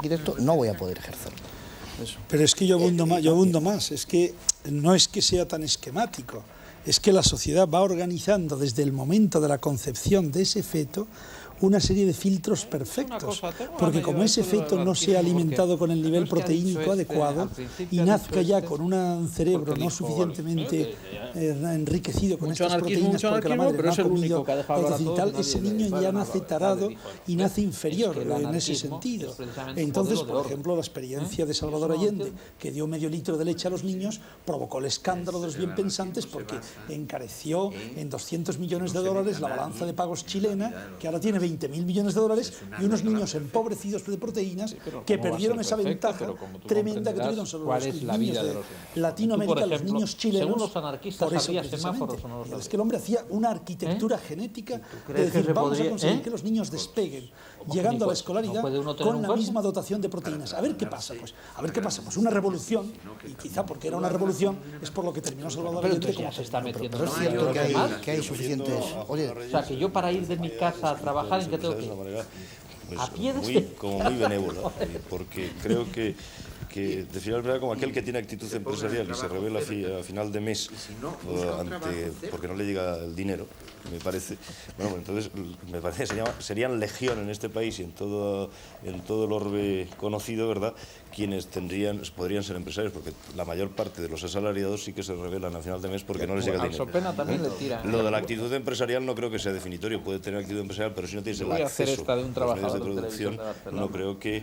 arquitecto, no voy a poder ejercerlo. Pero es que yo abundo más, es que no es que sea tan esquemático, es que la sociedad va organizando desde el momento de la concepción de ese feto una serie de filtros perfectos, porque como ese feto no se ha alimentado con el nivel proteínico adecuado y nazca ya con un cerebro no suficientemente enriquecido con estas proteínas porque la madre no ha comido y tal, ese niño ya nace tarado y nace inferior en ese sentido. Entonces, por ejemplo, la experiencia de Salvador Allende, que dio medio litro de leche a los niños, provocó el escándalo de los bienpensantes porque encareció en 200 millones de dólares la balanza de pagos chilena, que ahora tiene 20.000 millones de dólares, y unos niños empobrecidos de proteínas que perdieron esa ventaja tremenda que tuvieron sobre los niños de Latinoamérica, los niños chilenos, por eso precisamente. Es que el hombre hacía una arquitectura genética de decir, vamos a conseguir que los niños despeguen, llegando a la escolaridad con la misma dotación de proteínas. A ver qué pasa, pues. A ver qué pasa, pues una revolución, y quizá porque era una revolución, es por lo que terminó Salvador Allende como se está metiendo. Pero es cierto que hay suficientes... Oye, o sea, que yo para ir de mi casa a trabajar, ¿en qué tengo que ir? Pues a pie como muy benévola, porque creo que definitivamente como aquel que tiene actitud empresarial y se revela a final de mes porque no le llega el dinero, me parece, bueno, entonces me parece que serían legión en este país y en todo el orbe conocido, ¿verdad?, quienes podrían ser empresarios, porque la mayor parte de los asalariados sí que se revelan a final de mes porque no les llega el dinero. Lo de la actitud empresarial no creo que sea definitorio, puede tener actitud empresarial, pero si no tienes el acceso a los medios de producción, no creo que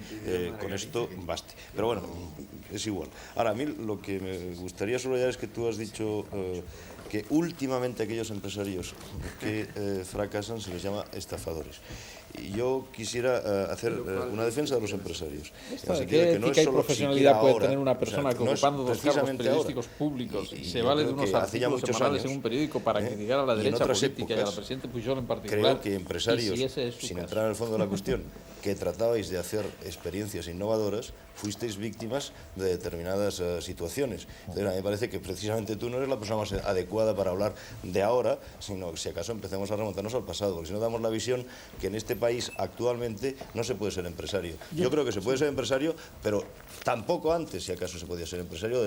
con esto baste. Pero bueno, es igual. Ahora, a mí lo que me gustaría subrayar es que tú has dicho que últimamente aquellos empresarios que fracasan se les llama estafadores. Y yo quisiera hacer una defensa de los empresarios. ¿Qué ética y profesionalidad puede tener una persona que ocupando dos cargos periodísticos públicos se vale de unos artículos semanales en un periódico para criticar a la derecha política y al presidente Pujol en particular? Creo que empresarios, sin entrar en el fondo de la cuestión, que tratabais de hacer experiencias innovadoras, fuisteis víctimas de determinadas situaciones. Entonces, a mí me parece que precisamente tú no eres la persona más adecuada para hablar de ahora, sino si acaso empecemos a remontarnos al pasado, porque si no damos la visión que en este país actualmente no se puede ser empresario. Yo creo que se puede ser empresario, pero tampoco antes, si acaso se podía ser empresario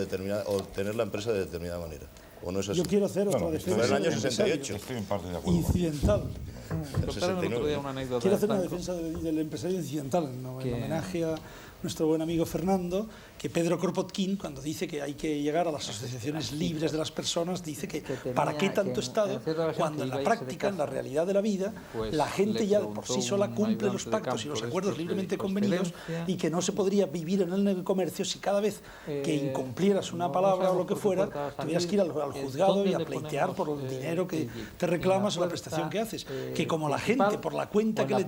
o tener la empresa de determinada manera. ¿O no es así? Yo quiero hacer otra defensa en el año 68. Estoy en parte de acuerdo. Incidental. Una Quiero hacer una defensa del empresario incidental, en homenaje a nuestro buen amigo Fernando, que Pedro Kropotkin, cuando dice que hay que llegar a las asociaciones libres de las personas, dice que ¿para qué tanto Estado? Cuando en la práctica, en la realidad de la vida, la gente ya por sí sola cumple los pactos y los acuerdos libremente convenidos, y que no se podría vivir en el comercio si cada vez que incumplieras una palabra o lo que fuera, tuvieras que ir al juzgado y a pleitear por el dinero que te reclamas o la prestación que haces. Que como la gente, por la cuenta que le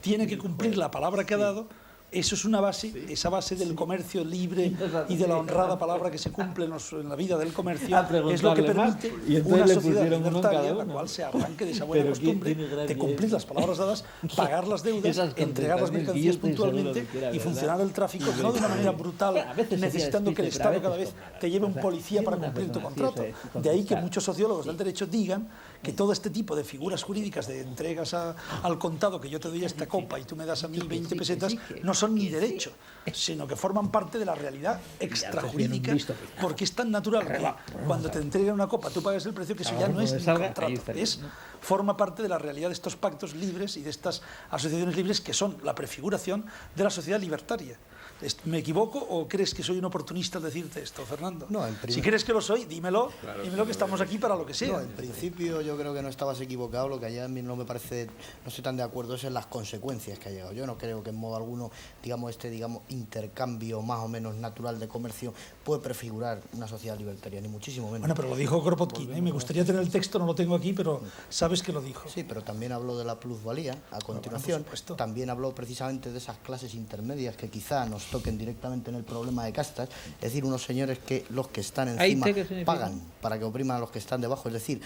tiene que cumplir la palabra que ha dado, eso es una base, esa base del comercio libre y de la honrada palabra que se cumple en la vida del comercio, es lo que permite una sociedad libertaria, la cual se arranque de esa buena costumbre de cumplir las palabras dadas, pagar las deudas, entregar las mercancías puntualmente y funcionar el tráfico, no de una manera brutal, necesitando que el Estado cada vez te lleve un policía para cumplir tu contrato. De ahí que muchos sociólogos del derecho digan que todo este tipo de figuras jurídicas de entregas al contado, que yo te doy esta copa y tú me das a mí 20 pesetas, no son ni derecho, sino que forman parte de la realidad extrajurídica, porque es tan natural que cuando te entregan una copa tú pagas el precio, que eso ya no es ni contrato, forma parte de la realidad de estos pactos libres y de estas asociaciones libres que son la prefiguración de la sociedad libertaria. ¿Me equivoco o crees que soy un oportunista al decirte esto, Fernando? No, si crees que lo soy, dímelo, dímelo, que estamos aquí para lo que sea. No, en principio yo creo que no estabas equivocado. Lo que allá a mí no me parece, no estoy tan de acuerdo, es en las consecuencias que ha llegado. Yo no creo que en modo alguno, digamos, intercambio más o menos natural de comercio puede prefigurar una sociedad libertaria, ni muchísimo menos. Bueno, pero lo dijo Kropotkin, me gustaría tener el texto, no lo tengo aquí, pero sabes que lo dijo. Sí, pero también habló de la plusvalía a continuación. También habló precisamente de esas clases intermedias que quizá nos toquen directamente en el problema de castas, es decir, unos señores que los que están encima pagan para que opriman a los que están debajo, es decir,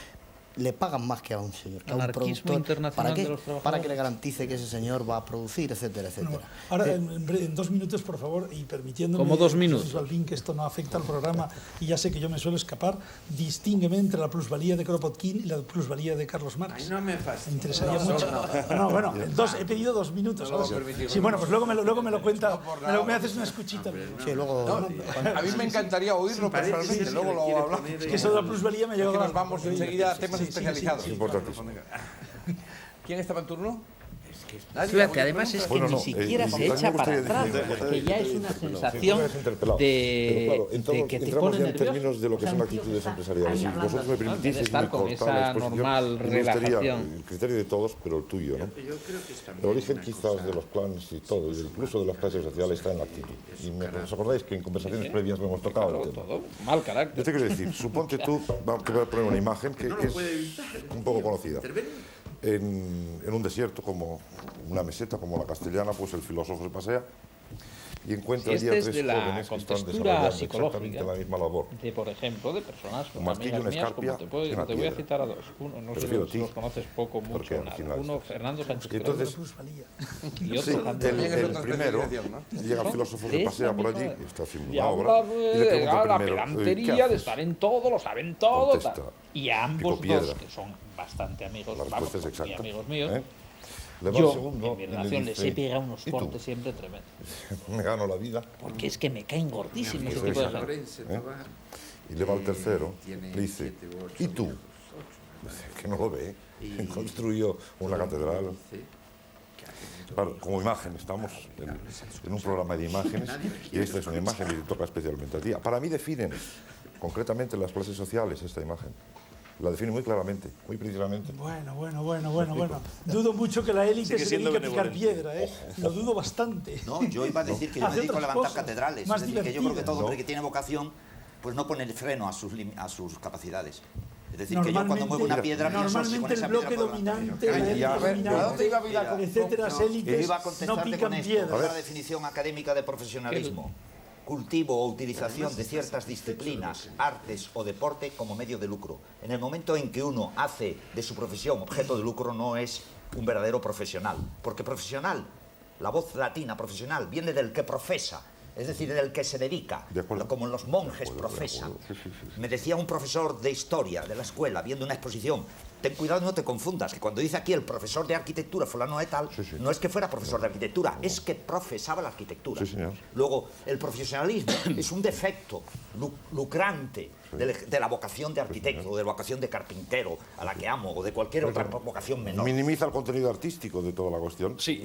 le pagan más que a un señor, que a un Anarquismo productor. internacional de los trabajadores. Para que le garantice que ese señor va a producir, etcétera, etcétera. Bueno, ahora, en 2 minutos, por favor, y permitiéndome, ¿Cómo 2 minutos? Balbín, que esto no afecta al programa, y ya sé que yo me suelo escapar, distíngueme entre la plusvalía de Kropotkin y la plusvalía de Carlos Marx. Ay, no me fastidies. Me interesaría mucho. No, bueno, he pedido 2 minutos. Sí, bueno, pues luego me lo cuenta, me haces una escuchita. Sí, luego... A mí me encantaría oírlo personalmente, luego lo hablamos. Es que eso de la plusvalía me llegó Que nos vamos enseguida a temas sí, especializados. sí, Importantísimo. ¿Quién estaba en turno? Fíjate, además es que ni siquiera se echa para atrás, que ya es una sensación de que te pone ya en nervioso. términos de lo que son actitudes empresariales. Si vosotros me permitís, estar con esa normal relajación. el criterio de todos, pero el tuyo, ¿no? El origen quizás de los clans y todo, y incluso de las clases sociales, está en la actitud. Y os acordáis que en conversaciones previas lo hemos tocado el tema. Todo mal Yo carácter. te quiero decir, suponte tú, te voy a poner una imagen que es un poco conocida. En un desierto, como una meseta, como la castellana, pues el filósofo se pasea y encuentra allí a Este es 3 de la jóvenes que están contextura desarrollando psicológica exactamente la misma labor. de, por ejemplo, de personas Un martillo, amigas una mías, como escarpia te y una voy a piedra. citar a 2. Uno, no sé Prefiero si ti, los conoces poco, porque mucho, al final uno, estás. Fernando Sánchez Y entonces, plusvalía. y sí, otro, el primero, llega el filósofo, se pasea por allí, y está haciendo una obra, y le de pregunta la primero, ¿qué pedantería de haces? estar en todo, lo saben todo. Contesta, Tal. Y ambos pico dos, piedra. que son bastante amigos, La vamos, respuesta es muy exacta. amigos míos, ¿eh? Le va al yo segundo en mi y le relación les he dice, pegado unos ¿y tú? cortes siempre tremendos. Me gano la vida. Porque es que me caen gordísimos ese Eso tipo de es. gente. ¿eh? Y le va al tercero, le dice, ¿y tú? Dice, que no lo ve, construyó una catedral. Claro, como imagen, estamos en un programa de imágenes y esta es una imagen y te toca especialmente a ti. Para mí definen concretamente las clases sociales esta imagen. La define muy claramente, muy precisamente. Bueno. Dudo mucho que la élite se dedique a picar piedra, ¿eh? Lo dudo bastante. No, yo iba a decir que yo me dedico a levantar catedrales. Es decir, que yo creo que todo hombre que tiene vocación, pues no pone el freno a sus capacidades. Es decir, que yo cuando muevo una piedra pienso si con Normalmente esa el bloque piedra puedo dominante, levantar. la élite ¿a dónde dominante, iba Vidal? etcétera, las élites Iba a no contestarte pican con esto. piedra. La definición académica de profesionalismo. Cultivo o utilización de ciertas disciplinas, artes o deporte como medio de lucro. En el momento en que uno hace de su profesión objeto de lucro, no es un verdadero profesional. Porque profesional, la voz latina profesional, viene del que profesa, es decir, del que se dedica, como los monjes profesan. Me decía un profesor de historia de la escuela, viendo una exposición, ten cuidado, no te confundas, que cuando dice aquí el profesor de arquitectura fulano de tal, no es que fuera profesor de arquitectura, es que profesaba la arquitectura. Luego, el profesionalismo es un defecto lucrante de la vocación de arquitecto, o de la vocación de carpintero, a la que amo, o de cualquier otra vocación menor. Minimiza el contenido artístico de toda la cuestión. Sí,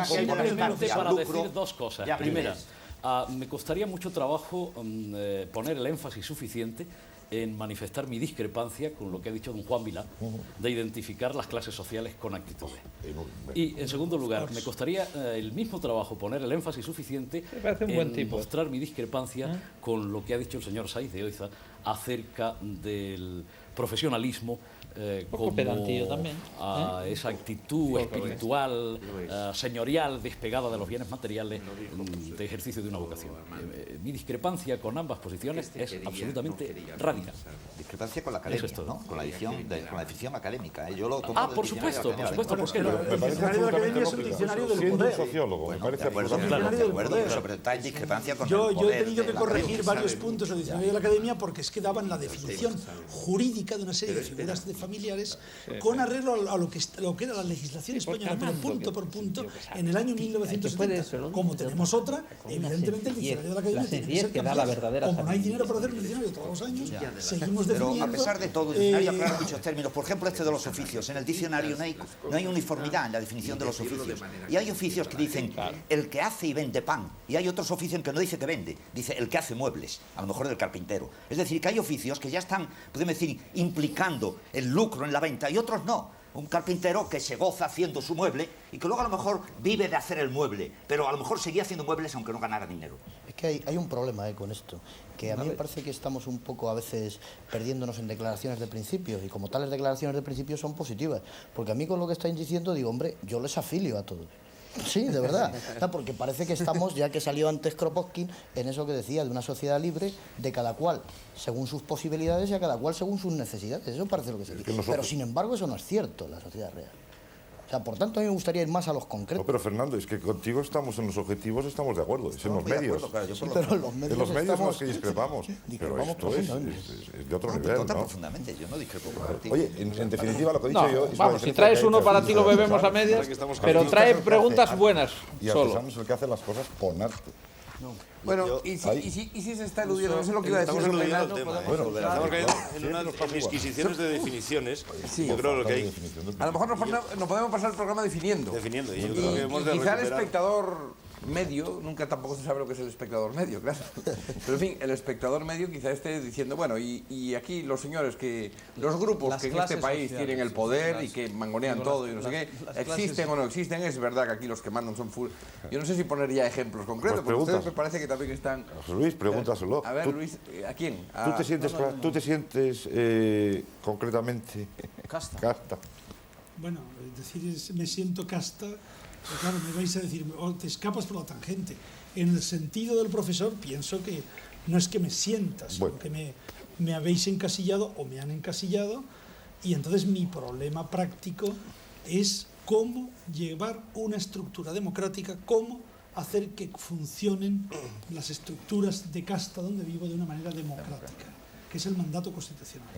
simplemente para decir 2 cosas. Primera, me costaría mucho trabajo poner el énfasis suficiente en manifestar mi discrepancia con lo que ha dicho don Juan Vilá, de identificar las clases sociales con actitudes. Y, en segundo lugar, me costaría el mismo trabajo poner el énfasis suficiente en mostrar mi discrepancia con lo que ha dicho el señor Saiz de Oiza acerca del profesionalismo como también, esa actitud espiritual, señorial, despegada de los bienes materiales, de ejercicio de una vocación. Mi discrepancia con ambas posiciones es absolutamente radical. Discrepancia con la academia, ¿no? Con la definición académica. Yo lo tomo por supuesto, ¿por qué no? El diccionario de la academia es un diccionario del Siendo un poder. sociólogo, me parece de acuerdo, pero está en discrepancia con el Yo poder. he tenido que corregir varios puntos del diccionario de la academia porque es que daban la definición jurídica de una serie de figuras familiares con arreglo a lo que era la legislación española, pero punto por punto, en el año 1970. Como tenemos otra, evidentemente el diccionario de la academia tiene que ser cambiado. Como no hay dinero para hacer un diccionario todos los años, seguimos definiendo. Pero a pesar de todo, el diccionario aclara muchos términos. Por ejemplo, este de los oficios. En el diccionario no hay uniformidad en la definición de los oficios. Y hay oficios que dicen el que hace y vende pan. Y hay otros oficios en que no dice que vende, dice el que hace muebles, a lo mejor del carpintero. Es decir, que hay oficios que ya están, podemos decir, implicando el lucro en la venta y otros no. Un carpintero que se goza haciendo su mueble y que luego a lo mejor vive de hacer el mueble, pero a lo mejor seguía haciendo muebles aunque no ganara dinero. Es que hay un problema con esto, que a mí me parece que estamos un poco a veces perdiéndonos en declaraciones de principios, y como tales declaraciones de principios son positivas, porque a mí con lo que estáis diciendo digo, hombre, yo les afilio a todos. Sí, de verdad. Porque parece que estamos, ya que salió antes Kropotkin, en eso que decía, de una sociedad libre, de cada cual según sus posibilidades y a cada cual según sus necesidades. Eso parece lo que se dice. Pero sin embargo eso no es cierto en la sociedad real. O sea, por tanto, a mí me gustaría ir más a los concretos. No, pero Fernando, es que contigo estamos en los objetivos, estamos de acuerdo. Es en los medios. Pero en los medios, en los medios los que discrepamos. Pero esto es de otro nivel, ¿no? Profundamente, yo no discrepo contigo. Oye, en definitiva, lo que he dicho yo... Vamos, si traes uno para ti lo bebemos a medias, pero trae preguntas buenas y Artesano es el que hace las cosas con arte. Bueno, ¿y si se está eludiendo? Eso es lo que iba a decir. Estamos eludiendo el tema. Estamos cayendo en unas exquisiciones de definiciones. Yo creo lo que hay... A lo mejor nos podemos pasar el programa definiendo. Y yo creo que hemos de quizá el recuperar... espectador medio, nunca tampoco se sabe lo que es el espectador medio, claro. Pero en fin, el espectador medio quizá esté diciendo, bueno, y aquí los señores que, los grupos que en este país tienen el poder y que mangonean todo y no sé qué, existen o no existen, es verdad que aquí los que mandan son full. Yo no sé si poner ya ejemplos concretos, porque ustedes me parece que también están... José Luis, pregúntaselo. A ver, Luis, ¿a quién? ¿Tú te sientes concretamente casta? Bueno, decir me siento casta, pero claro, me vais a decir, te escapas por la tangente. En el sentido del profesor, pienso que no es que me sientas, sino que me habéis encasillado o me han encasillado, y entonces mi problema práctico es cómo llevar una estructura democrática, cómo hacer que funcionen las estructuras de casta donde vivo de una manera democrática, que es el mandato constitucional.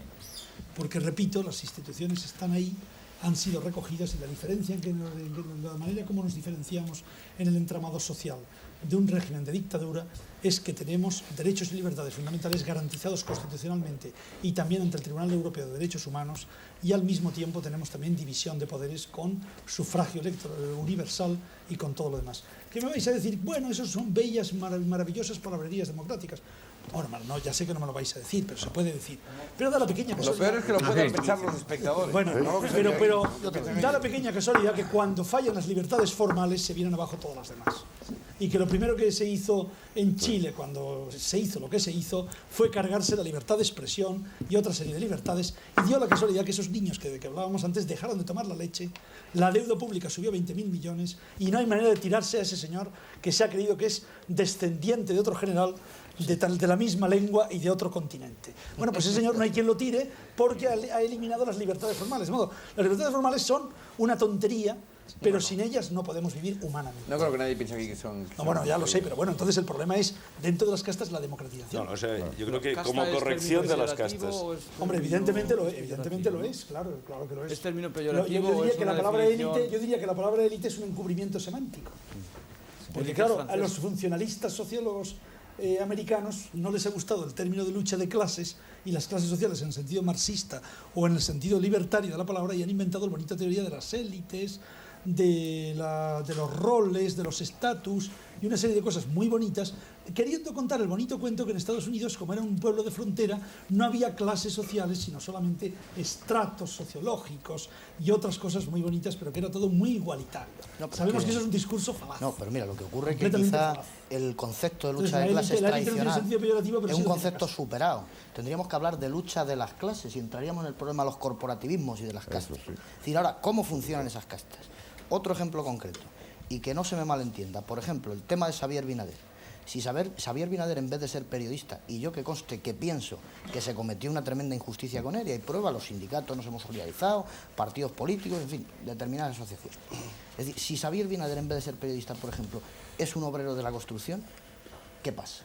Porque, repito, las instituciones están ahí, han sido recogidas, y la diferencia la manera como nos diferenciamos en el entramado social de un régimen de dictadura es que tenemos derechos y libertades fundamentales garantizados constitucionalmente y también ante el Tribunal Europeo de Derechos Humanos, y al mismo tiempo tenemos también división de poderes con sufragio universal y con todo lo demás. ¿Qué me vais a decir? Bueno, esos son bellas, maravillosas palabrerías democráticas. Bueno, no, ya sé que no me lo vais a decir, pero se puede decir. Pero da la pequeña casualidad... Lo peor es que lo pueden pensar los espectadores. Bueno, pero da la pequeña casualidad que cuando fallan las libertades formales se vienen abajo todas las demás. Y que lo primero que se hizo en Chile, cuando se hizo lo que se hizo, fue cargarse la libertad de expresión y otra serie de libertades, y dio la casualidad que esos niños que hablábamos antes dejaron de tomar la leche, la deuda pública subió 20.000 millones, y no hay manera de tirarse a ese señor que se ha creído que es descendiente de otro general de la misma lengua y de otro continente. Bueno, pues ese señor no hay quien lo tire porque ha eliminado las libertades formales. De modo, las libertades formales son una tontería, pero sin ellas no podemos vivir humanamente. No creo que nadie piense aquí que son... No, bueno, ya lo sé, pero bueno, entonces el problema es, dentro de las castas, la democratización. No, o sea, yo creo que como corrección de las castas... Hombre, evidentemente lo es, claro que lo es. ¿Es término peyorativo? Yo diría que la palabra élite es un encubrimiento semántico. Porque claro, a los funcionalistas sociólogos americanos no les ha gustado el término de lucha de clases y las clases sociales en el sentido marxista o en el sentido libertario de la palabra, y han inventado la bonita teoría de las élites, de los roles, de los estatus y una serie de cosas muy bonitas, queriendo contar el bonito cuento que en Estados Unidos, como era un pueblo de frontera, no había clases sociales, sino solamente estratos sociológicos y otras cosas muy bonitas, pero que era todo muy igualitario. Sabemos que eso es un discurso falaz. No, pero mira, lo que ocurre es que quizá el concepto de lucha de clases tradicional es un concepto superado. Tendríamos que hablar de lucha de las clases y entraríamos en el problema de los corporativismos y de las castas. Es decir, ahora, ¿cómo funcionan esas castas? Otro ejemplo concreto, y que no se me malentienda, por ejemplo, el tema de Xavier Binader. Si Xavier Binader, en vez de ser periodista, y yo que conste que pienso que se cometió una tremenda injusticia con él, y hay pruebas, los sindicatos nos hemos solidarizado, partidos políticos, en fin, determinadas asociaciones. Es decir, si Xavier Binader, en vez de ser periodista, por ejemplo, es un obrero de la construcción, ¿qué pasa?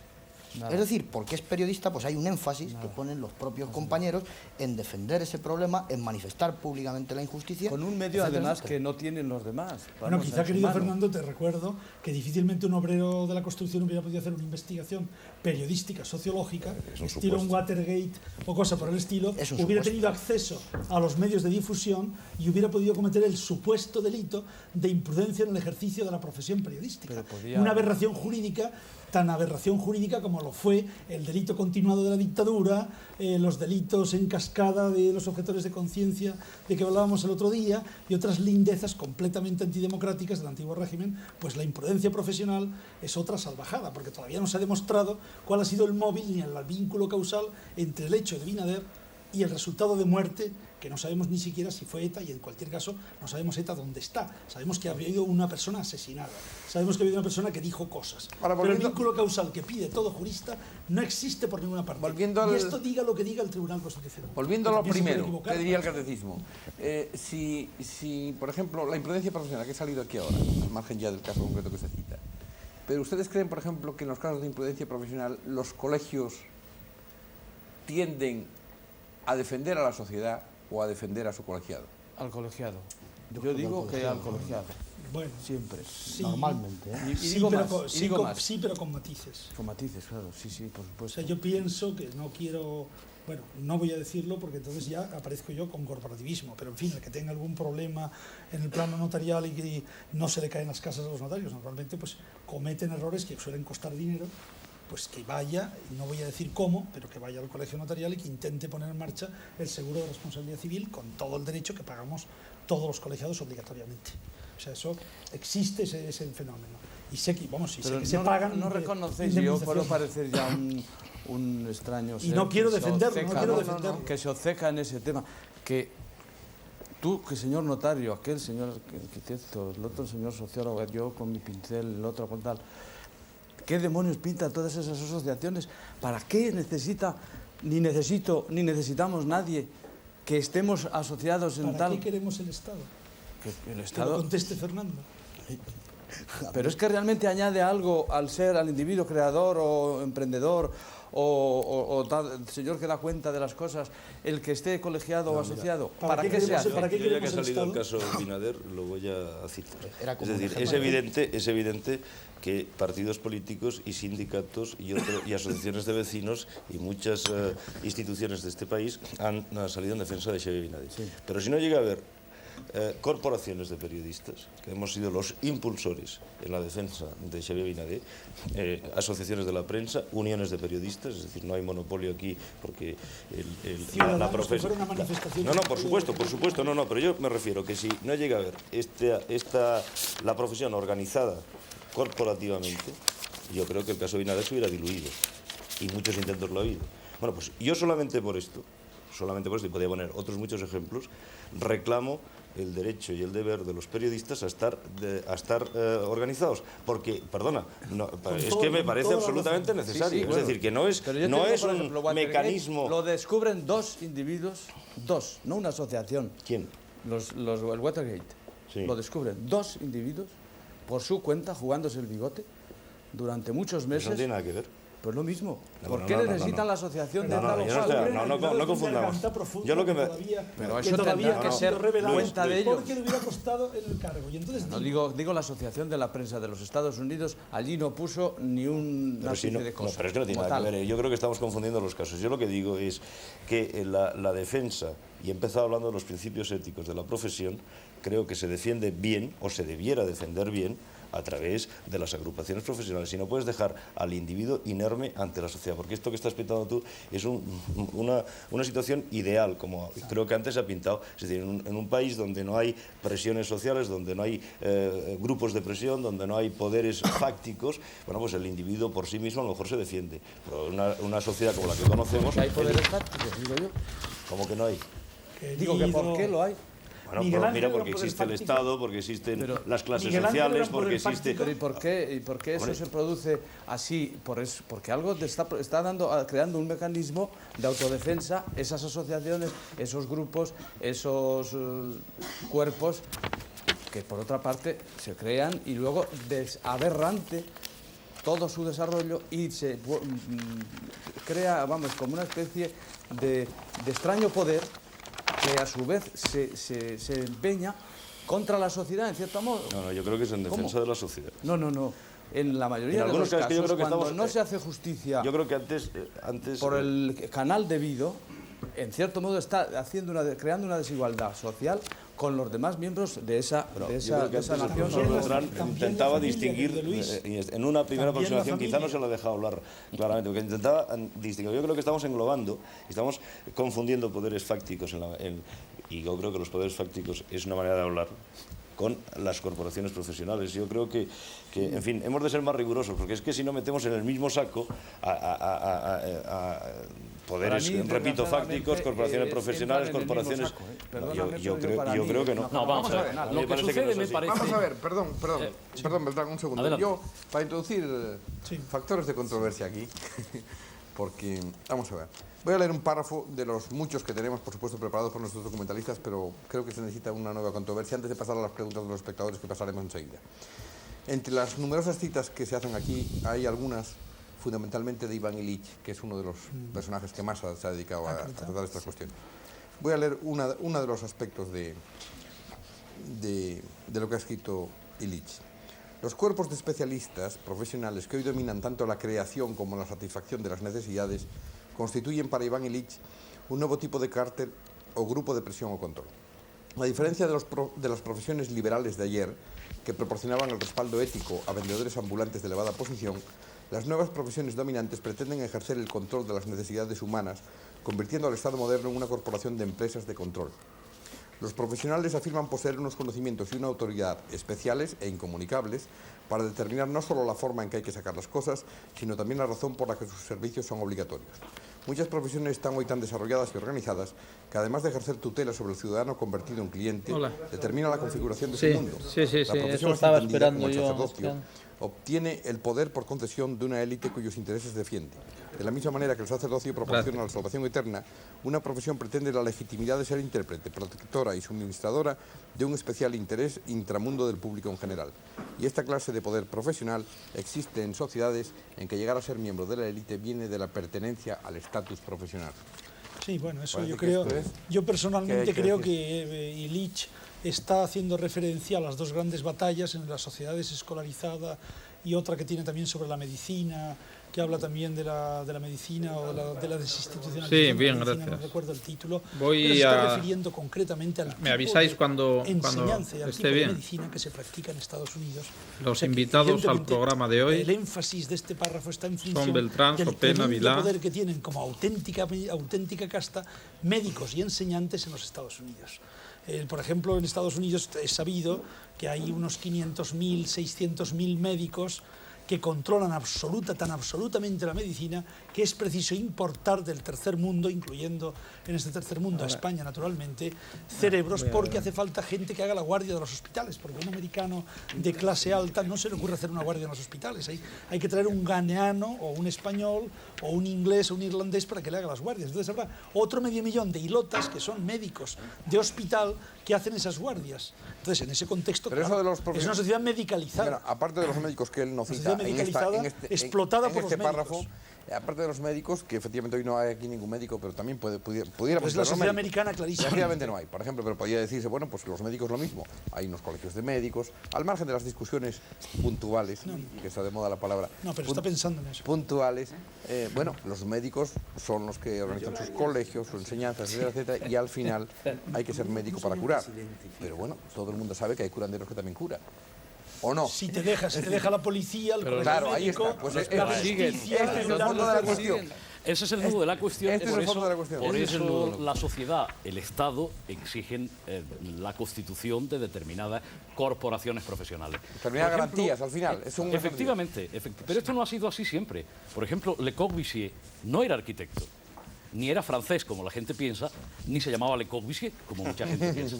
Nada. Es decir, porque es periodista, pues hay un énfasis que ponen los propios compañeros en defender ese problema, en manifestar públicamente la injusticia. Con un medio, además, que no tienen los demás. Bueno, quizá, querido Fernando, te recuerdo que difícilmente un obrero de la construcción hubiera podido hacer una investigación periodística, sociológica, estilo un Watergate o cosa por el estilo, hubiera tenido acceso a los medios de difusión y hubiera podido cometer el supuesto delito de imprudencia en el ejercicio de la profesión periodística. Una aberración jurídica, tan aberración jurídica como lo fue el delito continuado de la dictadura, los delitos en cascada de los objetores de conciencia de que hablábamos el otro día, y otras lindezas completamente antidemocráticas del antiguo régimen. Pues la imprudencia profesional es otra salvajada, porque todavía no se ha demostrado cuál ha sido el móvil ni el vínculo causal entre el hecho de Binader y el resultado de muerte, que no sabemos ni siquiera si fue ETA, y en cualquier caso no sabemos ETA dónde está. Sabemos que ha habido una persona asesinada, sabemos que ha habido una persona que dijo cosas. Ahora, pero el vínculo causal que pide todo jurista no existe por ninguna parte. Y esto diga lo que diga el Tribunal Constitucional. Volviendo a lo primero, ¿qué diría el catecismo? Si, por ejemplo, la imprudencia profesional que ha salido aquí ahora, al margen ya del caso concreto que se cita, pero ¿ustedes creen, por ejemplo, que en los casos de imprudencia profesional los colegios tienden a defender a la sociedad o a defender a su colegiado? Al colegiado. Yo digo que al colegiado. Bueno, siempre. Sí, normalmente. Sí, pero con matices. Con matices, claro. Sí, por supuesto. O sea, yo pienso que no quiero... Bueno, no voy a decirlo porque entonces ya aparezco yo con corporativismo, pero en fin, el que tenga algún problema en el plano notarial y que no se le caen las casas a los notarios, normalmente pues cometen errores que suelen costar dinero, pues que vaya, y no voy a decir cómo, pero que vaya al colegio notarial y que intente poner en marcha el seguro de responsabilidad civil con todo el derecho que pagamos todos los colegiados obligatoriamente. O sea, eso existe ese fenómeno. Y sé que, vamos, si sé que se pagan... No reconocéis, yo puedo parecer ya un extraño ser, y no quiero defenderlo, que se obceca en ese tema, que tú, que señor notario, aquel señor arquitecto, el otro señor sociólogo, yo con mi pincel, el otro con tal, ¿qué demonios pintan todas esas asociaciones? ¿Para qué ni necesitamos nadie que estemos asociados en tal? ¿Para qué queremos el Estado? Que el Estado... Que lo conteste Fernando. Pero es que realmente añade algo al individuo creador o emprendedor o tal señor que da cuenta de las cosas, el que esté colegiado o asociado. ¿Para qué se hace? Yo ya que ha salido el caso Binader, lo voy a citar. Es decir, es evidente que partidos políticos y sindicatos y asociaciones de vecinos y muchas instituciones de este país han salido en defensa de Xavier Binader. Sí. Pero si no llega a haber corporaciones de periodistas, que hemos sido los impulsores en la defensa de Xavier Binader, asociaciones de la prensa, uniones de periodistas, es decir, no hay monopolio aquí porque la profesión... No, por supuesto, no, pero yo me refiero que si no llega a haber la profesión organizada corporativamente, yo creo que el caso Binader se hubiera diluido y muchos intentos lo ha habido. Bueno, pues yo solamente por esto, y podría poner otros muchos ejemplos, reclamo el derecho y el deber de los periodistas a estar organizados, porque, perdona, es que me parece absolutamente necesario. Sí, es decir, que no es un mecanismo... Lo descubren dos individuos, no una asociación. ¿Quién? El Watergate. Sí. Lo descubren dos individuos por su cuenta, jugándose el bigote, durante muchos meses. Eso no tiene nada que ver. Pues lo mismo. ¿Por qué necesitan la asociación de tal o cual? No confundamos. Yo lo que me... Pero eso tendrá que ser cuenta de ellos. Porque le hubiera costado el cargo. Y entonces digo la Asociación de la Prensa de los Estados Unidos, allí no puso ni una especie de cosa. Pero es que no tiene nada que ver. Yo creo que estamos confundiendo los casos. Yo lo que digo es que la defensa, y he empezado hablando de los principios éticos de la profesión, creo que se defiende bien, o se debiera defender bien, a través de las agrupaciones profesionales. Si no puedes dejar al individuo inerme ante la sociedad, porque esto que estás pintando tú es una situación ideal, como creo que antes se ha pintado, es decir, en un país donde no hay presiones sociales, donde no hay grupos de presión, donde no hay poderes fácticos, bueno, pues el individuo por sí mismo a lo mejor se defiende. Pero una sociedad como la que conocemos... ¿Hay poderes fácticos, digo yo? ¿Cómo que no hay? Digo que ¿por qué lo hay? Bueno, mira, porque existe el Estado, porque existen las clases sociales, porque existe... Pero ¿y por qué eso se produce así? Porque algo te está creando un mecanismo de autodefensa, esas asociaciones, esos grupos, esos cuerpos, que por otra parte se crean y luego aberrante todo su desarrollo y se crea, como una especie de extraño poder que a su vez se empeña contra la sociedad, en cierto modo. No, yo creo que es en defensa de la sociedad. No. En la mayoría de los casos, cuando no se hace justicia por el canal debido, en cierto modo está creando una desigualdad social con los demás miembros de esa nación. Intentaba distinguir, en una primera aproximación, quizá no se lo he dejado hablar claramente, porque intentaba distinguir. Yo creo que estamos englobando, estamos confundiendo poderes fácticos, y yo creo que los poderes fácticos es una manera de hablar con las corporaciones profesionales. Yo creo que, en fin, hemos de ser más rigurosos, porque es que si no metemos en el mismo saco a poderes, repito, fácticos, corporaciones profesionales, corporaciones... Yo creo que no. No, vamos a ver. Lo que sucede me parece... Vamos a ver, perdón, Beltrán, un segundo. Adelante. Yo, para introducir factores de controversia aquí, porque, vamos a ver, voy a leer un párrafo de los muchos que tenemos, por supuesto, preparados por nuestros documentalistas, pero creo que se necesita una nueva controversia antes de pasar a las preguntas de los espectadores que pasaremos enseguida. Entre las numerosas citas que se hacen aquí, hay algunas fundamentalmente de Iván Ilich, que es uno de los personajes que más se ha dedicado a tratar estas cuestiones. Voy a leer uno de los aspectos de lo que ha escrito Ilich. Los cuerpos de especialistas profesionales que hoy dominan tanto la creación como la satisfacción de las necesidades constituyen para Iván Ilich un nuevo tipo de cártel o grupo de presión o control. A diferencia de las profesiones liberales de ayer, que proporcionaban el respaldo ético a vendedores ambulantes de elevada posición, las nuevas profesiones dominantes pretenden ejercer el control de las necesidades humanas, convirtiendo al Estado moderno en una corporación de empresas de control. Los profesionales afirman poseer unos conocimientos y una autoridad especiales e incomunicables para determinar no solo la forma en que hay que sacar las cosas, sino también la razón por la que sus servicios son obligatorios. Muchas profesiones están hoy tan desarrolladas y organizadas que además de ejercer tutela sobre el ciudadano convertido en cliente, determina la configuración de su mundo. La profesión estaba esperando yo. Obtiene el poder por concesión de una élite cuyos intereses defiende. De la misma manera que el sacerdocio proporciona la salvación eterna, una profesión pretende la legitimidad de ser intérprete, protectora y suministradora de un especial interés intramundo del público en general. Y esta clase de poder profesional existe en sociedades en que llegar a ser miembro de la élite viene de la pertenencia al estatus profesional. Sí, bueno, eso yo creo. Yo personalmente creo que Ilich está haciendo referencia a las dos grandes batallas en las sociedades escolarizada y otra que tiene también sobre la medicina, que habla también de la medicina o de la desinstitucionalización. Sí, bien, de la medicina, gracias. no recuerdo el título. Pero se está refiriendo concretamente al me avisáis cuando enseñanza y al tipo esté bien. de medicina que se practica en Estados Unidos. Los invitados al programa de hoy el énfasis de este párrafo está en función son Beltrán, del Sopena, Vilá, poder que tienen como auténtica casta médicos y enseñantes en los Estados Unidos. Por ejemplo, en Estados Unidos es sabido que hay unos 500.000, 600.000 médicos que controlan tan absolutamente la medicina que es preciso importar del tercer mundo, incluyendo en este tercer mundo a España naturalmente, cerebros, porque hace falta gente que haga la guardia de los hospitales, porque a un americano de clase alta no se le ocurre hacer una guardia en los hospitales. Hay que traer un ghaneano o un español o un inglés o un irlandés para que le haga las guardias. Entonces habrá otro medio millón de hilotas que son médicos de hospital que hacen esas guardias. Entonces, en ese contexto, pero claro, eso de es una sociedad medicalizada. Bueno, aparte de los médicos que él no cita, explotada por los párrafo, médicos. Aparte de los médicos, que efectivamente hoy no hay aquí ningún médico, pero también pudiéramos... Pues la sociedad americana, clarísimo. Efectivamente no hay, por ejemplo, pero podría decirse, bueno, pues los médicos lo mismo. Hay unos colegios de médicos, al margen de las discusiones puntuales, que está de moda la palabra. No, pero está pensando en eso. Puntuales. Bueno, los médicos son los que organizan sus colegios, sus enseñanzas, etcétera, etcétera, y al final hay que ser médico para curar. Pero bueno, todo el mundo sabe que hay curanderos que también curan. ¿O no? Si te deja la policía, el colegio claro, médico, ahí está. Pues la justicia, este es el fondo de la cuestión. Ese es el nudo de la cuestión. Este es el fondo de la cuestión. Por eso la sociedad, el Estado, exigen la constitución de determinadas corporaciones profesionales. Determinadas garantías, al final. Efectivamente, pero esto no ha sido así siempre. Por ejemplo, Le Corbusier no era arquitecto, ni era francés, como la gente piensa, ni se llamaba Le Corbusier, como mucha gente piensa.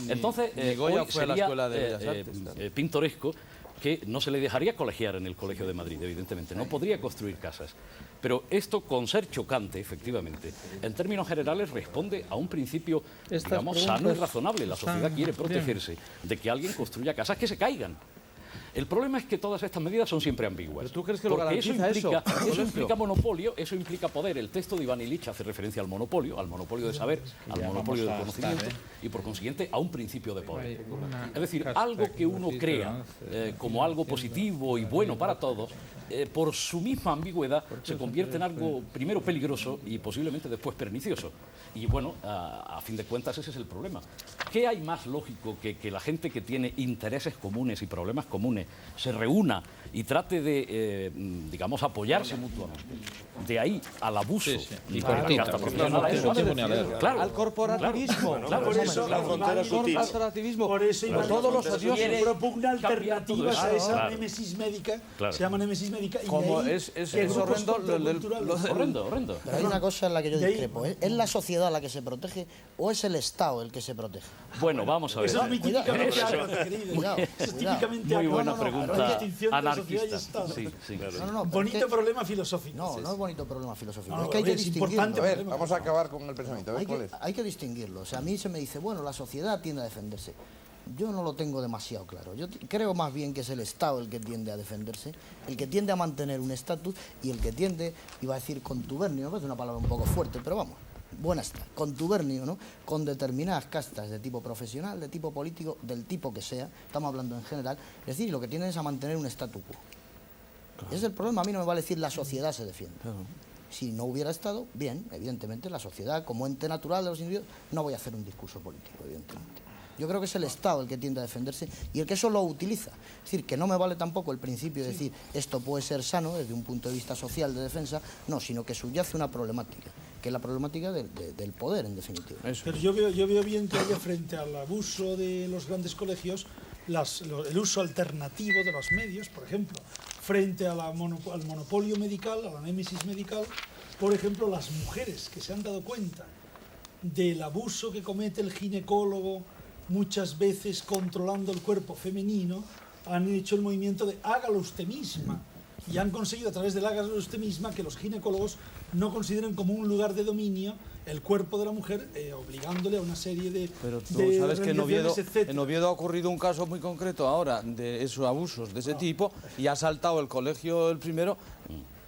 Entonces, Goya hoy fue a la sería Escuela de Bellas Artes, pintoresco que no se le dejaría colegiar en el Colegio de Madrid, evidentemente. No podría construir casas. Pero esto, con ser chocante, efectivamente, en términos generales responde a un principio, digamos, sano y razonable. La sociedad quiere protegerse de que alguien construya casas que se caigan. El problema es que todas estas medidas son siempre ambiguas. ¿Pero tú crees que lo garantiza eso implica monopolio, eso implica poder. El texto de Iván Ilich hace referencia al monopolio de saber, al monopolio del conocimiento y, por consiguiente, a un principio de poder. Es decir, algo que uno crea como algo positivo y bueno para todos, por su misma ambigüedad, se convierte en algo primero peligroso y posiblemente después pernicioso. Y bueno, a fin de cuentas ese es el problema. ¿qué hay más lógico que la gente que tiene intereses comunes y problemas comunes se reúna y trate de, digamos, apoyarse mutuamente? De ahí al abuso y al corporativismo. Por eso la frontera sutil. Por eso todos los adioses propugna alternativas a esa némesis médica, se llama némesis médica, y como de ahí es horrendo. Horrendo. Pero hay una cosa en la que yo discrepo. ¿Es la sociedad la que se protege o es el Estado el que se protege? Bueno, vamos a ver. Eso es muy típicamente ágata, querido. Eso es típicamente muy buena ágata. pregunta. Anarquista. Bonito problema filosófico. No es bonito problema filosófico. Es que hay que distinguirlo. A ver, vamos a acabar con el pensamiento. Hay que distinguirlo. O sea, a mí se me dice, bueno, la sociedad tiende a defenderse. Yo no lo tengo demasiado claro. Yo creo más bien que es el Estado el que tiende a defenderse, el que tiende a mantener un estatus y el que tiende, iba a decir contubernio, ¿no? Es una palabra un poco fuerte, pero vamos, buena está, contubernio, ¿no? Con determinadas castas de tipo profesional, de tipo político, del tipo que sea, estamos hablando en general, es decir, lo que tienden es a mantener un statu quo. Claro. Ese es el problema, a mí no me vale decir la sociedad se defiende. Claro. Si no hubiera Estado, bien, evidentemente la sociedad como ente natural de los individuos, no voy a hacer un discurso político, evidentemente. Yo creo que es el Estado el que tiende a defenderse y el que eso lo utiliza. Es decir, que no me vale tampoco el principio de decir esto puede ser sano desde un punto de vista social de defensa, no, sino que subyace una problemática, que es la problemática del poder, en definitiva. Pero yo veo bien que haya frente al abuso de los grandes colegios el uso alternativo de los medios, por ejemplo, frente al monopolio medical, a la némesis medical, por ejemplo, las mujeres que se han dado cuenta del abuso que comete el ginecólogo, muchas veces controlando el cuerpo femenino, han hecho el movimiento de hágalo usted misma y han conseguido a través del hágalo usted misma que los ginecólogos no consideren como un lugar de dominio el cuerpo de la mujer, obligándole a una serie de Pero tú sabes que en Oviedo ha ocurrido un caso muy concreto ahora de esos abusos de ese tipo y ha saltado el colegio el primero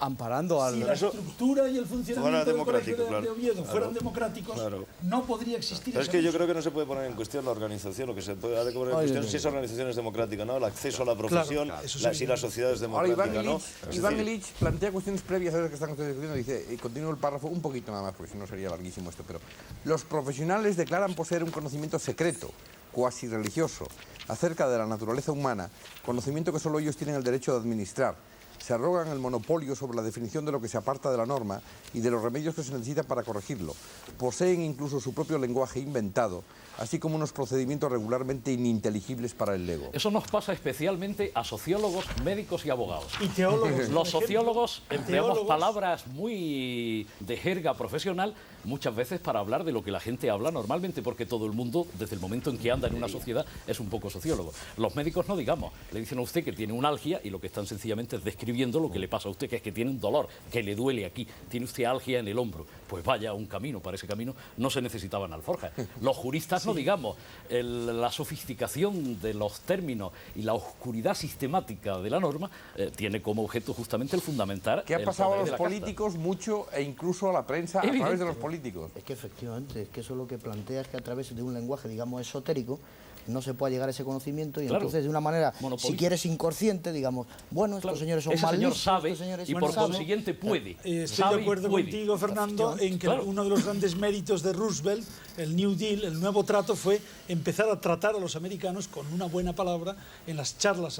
amparando al... Si la estructura y el funcionamiento del colegio de Oviedo fueran democráticos, no podría existir. Pero es que yo creo que no se puede poner en cuestión la organización, lo que se puede poner en cuestión si esa organización es democrática, ¿no? El acceso a la profesión, si la sociedad es democrática, ¿no? Iván Illich plantea cuestiones previas a las que están ustedes discutiendo, dice, y continúo el párrafo un poquito nada más, porque si no sería larguísimo esto, pero los profesionales declaran poseer un conocimiento secreto, cuasi religioso, acerca de la naturaleza humana, conocimiento que solo ellos tienen el derecho de administrar. Se arrogan el monopolio sobre la definición de lo que se aparta de la norma y de los remedios que se necesitan para corregirlo. Poseen incluso su propio lenguaje inventado, así como unos procedimientos regularmente ininteligibles para el lego. Eso nos pasa especialmente a sociólogos, médicos y abogados. Y teólogos. Los sociólogos empleamos palabras muy de jerga profesional muchas veces para hablar de lo que la gente habla normalmente, porque todo el mundo, desde el momento en que anda en una sociedad, es un poco sociólogo. Los médicos no, digamos, le dicen a usted que tiene una algia y lo que están sencillamente es describiendo lo que le pasa a usted, que es que tiene un dolor, que le duele aquí, tiene usted algia en el hombro. Pues vaya un camino, para ese camino no se necesitaban alforjas. Los juristas no, digamos, la sofisticación de los términos y la oscuridad sistemática de la norma tiene como objeto justamente el fundamentar. ¿Qué ha pasado a los políticos mucho e incluso a la prensa a través de los políticos? Es que efectivamente, es que eso lo que plantea es que a través de un lenguaje, digamos, esotérico, no se puede llegar a ese conocimiento y entonces de una manera, si quieres inconsciente, digamos, bueno, estos señores son más listos, sabe y por consiguiente puede. Estoy de acuerdo contigo, Fernando, en que uno de los grandes méritos de Roosevelt, el New Deal, el nuevo trato, fue empezar a tratar a los americanos con una buena palabra en las charlas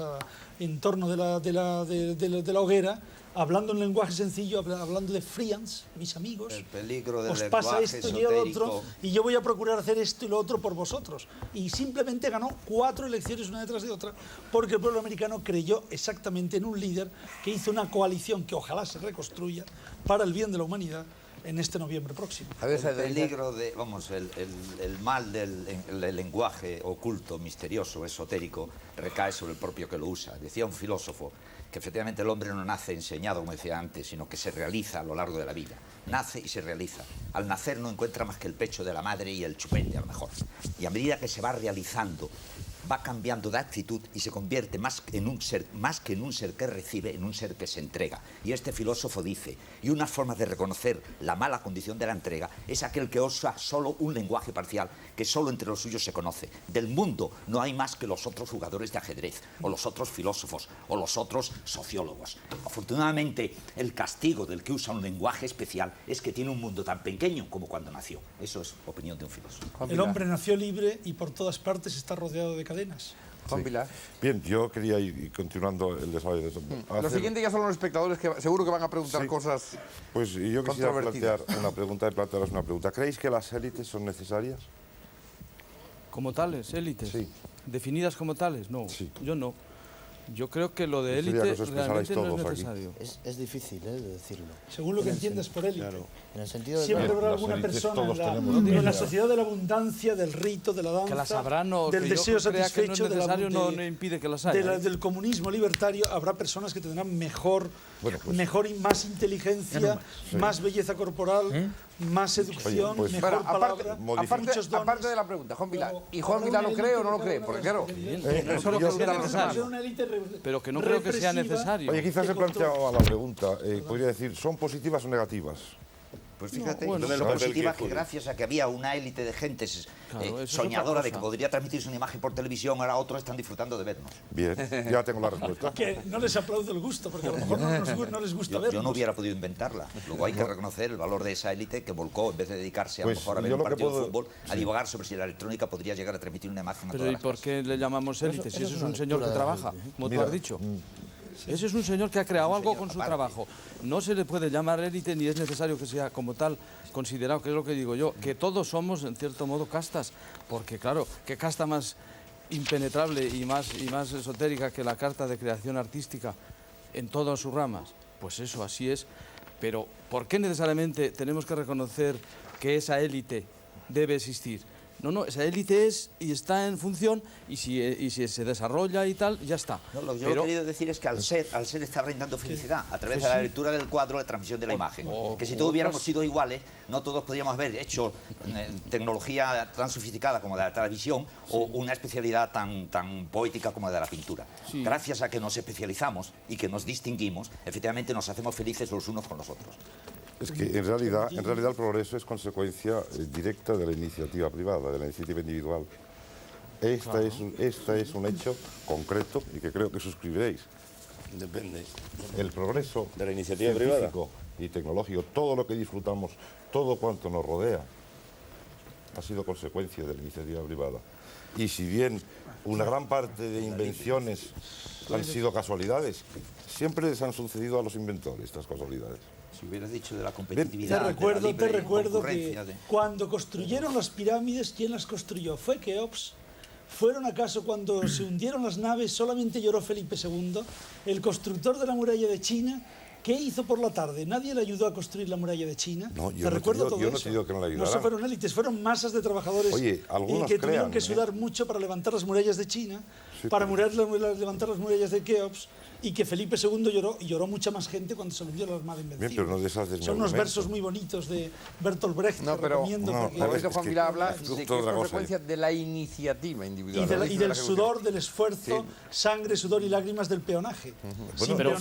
en torno de la hoguera, hablando en lenguaje sencillo, hablando de friends, mis amigos. El peligro del os lenguaje pasa esto y lo otro, y yo voy a procurar hacer esto y lo otro por vosotros. Y simplemente ganó 4 elecciones una detrás de otra, porque el pueblo americano creyó exactamente en un líder que hizo una coalición que ojalá se reconstruya para el bien de la humanidad en este noviembre próximo. El peligro de, vamos, el mal del lenguaje oculto, misterioso, esotérico, recae sobre el propio que lo usa. Decía un filósofo que efectivamente el hombre no nace enseñado, como decía antes, sino que se realiza a lo largo de la vida. Nace y se realiza. Al nacer no encuentra más que el pecho de la madre y el chupete, a lo mejor. Y a medida que se va realizando, va cambiando de actitud y se convierte más que en un ser que recibe, en un ser que se entrega. Y este filósofo dice, y una forma de reconocer la mala condición de la entrega es aquel que usa solo un lenguaje parcial, que solo entre los suyos se conoce. Del mundo no hay más que los otros jugadores de ajedrez, o los otros filósofos, o los otros sociólogos. Afortunadamente, el castigo del que usa un lenguaje especial es que tiene un mundo tan pequeño como cuando nació. Eso es opinión de un filósofo. El hombre nació libre y por todas partes está rodeado de cadenas. Juan Pilar. Bien, yo quería ir continuando el desarrollo de eso. Lo siguiente ya son los espectadores que seguro que van a preguntar cosas. Pues yo quisiera plantear una pregunta y plantearos una pregunta. ¿Creéis que las élites son necesarias? ¿Como tales, élites? Sí. ¿Definidas como tales? No, sí. Yo no. Yo creo que lo de élite realmente no es necesario. Es difícil de decirlo. Según lo que entiendes por élite. Claro. En el sentido de siempre habrá alguna persona en la sociedad de la abundancia, del rito, de la danza, que las habrá, no, del que deseo satisfecho, que no es necesario, no impide que las haya. Del comunismo libertario, habrá personas que tendrán mejor y más inteligencia, más belleza corporal, más seducción, mejor palabra, aparte de la pregunta, Juan Pilar, ¿y Juan Pilar lo cree o no lo cree? Porque claro, pero que no creo que sea necesario. Oye, quizás he planteado a la pregunta, podría decir, ¿son positivas o negativas? Pues fíjate, son positivas que gracias a que había una élite de gente soñadora de que podría transmitirse una imagen por televisión, ahora otros están disfrutando de vernos. Bien, ya tengo la respuesta. Que no les aplaudo el gusto, porque a lo mejor no les gusta vernos. Yo no hubiera podido inventarla. Luego hay que reconocer el valor de esa élite que volcó, en vez de dedicarse a lo mejor a ver un partido de fútbol, a divagar sobre si la electrónica podría llegar a transmitir una imagen. Pero ¿y por qué le llamamos élite? Si ese es un señor que trabaja, como tú has dicho. Ese es un señor que ha creado algo con su trabajo. No se le puede llamar élite ni es necesario que sea como tal considerado, que es lo que digo yo, que todos somos en cierto modo castas, porque claro, ¿qué casta más impenetrable y más esotérica que la carta de creación artística en todas sus ramas? Pues eso, así es. Pero ¿por qué necesariamente tenemos que reconocer que esa élite debe existir? No, esa élite es y está en función y si se desarrolla y tal, ya está. No, lo que yo he querido decir es que al ser está brindando felicidad a través de la lectura del cuadro, la transmisión de la imagen. Que si todos hubiéramos sido iguales, no todos podríamos haber hecho tecnología tan sofisticada como la de la televisión o una especialidad tan poética como la de la pintura. Sí. Gracias a que nos especializamos y que nos distinguimos, efectivamente nos hacemos felices los unos con los otros. Es que en realidad el progreso es consecuencia directa de la iniciativa privada, de la iniciativa individual. Esta es un hecho concreto y que creo que suscribiréis. Depende. El progreso de la iniciativa privada y tecnológico, todo lo que disfrutamos, todo cuanto nos rodea, ha sido consecuencia de la iniciativa privada. Y si bien una gran parte de invenciones han sido casualidades, siempre les han sucedido a los inventores estas casualidades. Si hubieras dicho de la competitividad, te recuerdo que cuando construyeron las pirámides, ¿quién las construyó? Fue Keops. ¿Fueron acaso cuando se hundieron las naves solamente lloró Felipe II? El constructor de la muralla de China, ¿qué hizo por la tarde? ¿Nadie le ayudó a construir la muralla de China? No, yo no te digo que no le ayudaran. No fueron élites, fueron masas de trabajadores que tuvieron que sudar mucho para levantar las murallas de China, para levantar las murallas de Keops, y que Felipe II lloró mucha más gente cuando se hundió la Armada Invencible. Bien, pero no deshaces Son unos versos muy bonitos de Bertolt Brecht. No, pero Juan Pilar habla de que es consecuencia de la iniciativa individual. Y del sudor, del esfuerzo, sangre, sudor y lágrimas del peonaje. Pero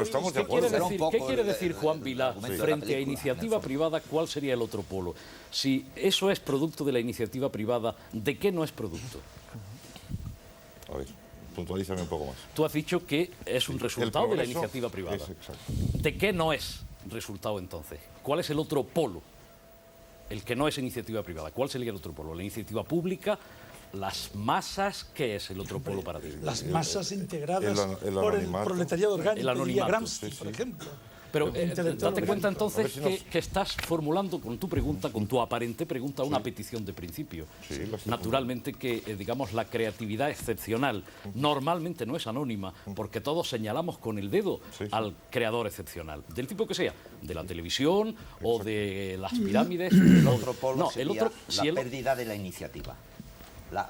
estamos de acuerdo. ¿Qué quiere decir Juan Pilar frente a iniciativa privada? ¿Cuál sería el otro polo? Si eso es producto de la iniciativa privada, ¿de qué no es producto? A ver, puntualízame un poco más. Tú has dicho que es un resultado de la iniciativa privada. ¿De qué no es resultado entonces? ¿Cuál es el otro polo? El que no es iniciativa privada. ¿Cuál sería el otro polo? ¿La iniciativa pública? ¿Las masas? ¿Qué es el otro polo para ti? Las masas integradas por el proletariado orgánico, el anonimato, Gramsci, por ejemplo. Pero date cuenta entonces que estás formulando con tu pregunta, con tu aparente pregunta, una petición de principio. Naturalmente que, digamos, la creatividad excepcional normalmente no es anónima, porque todos señalamos con el dedo al creador excepcional, del tipo que sea, de la televisión o de las pirámides. El otro polo sería la pérdida de la iniciativa.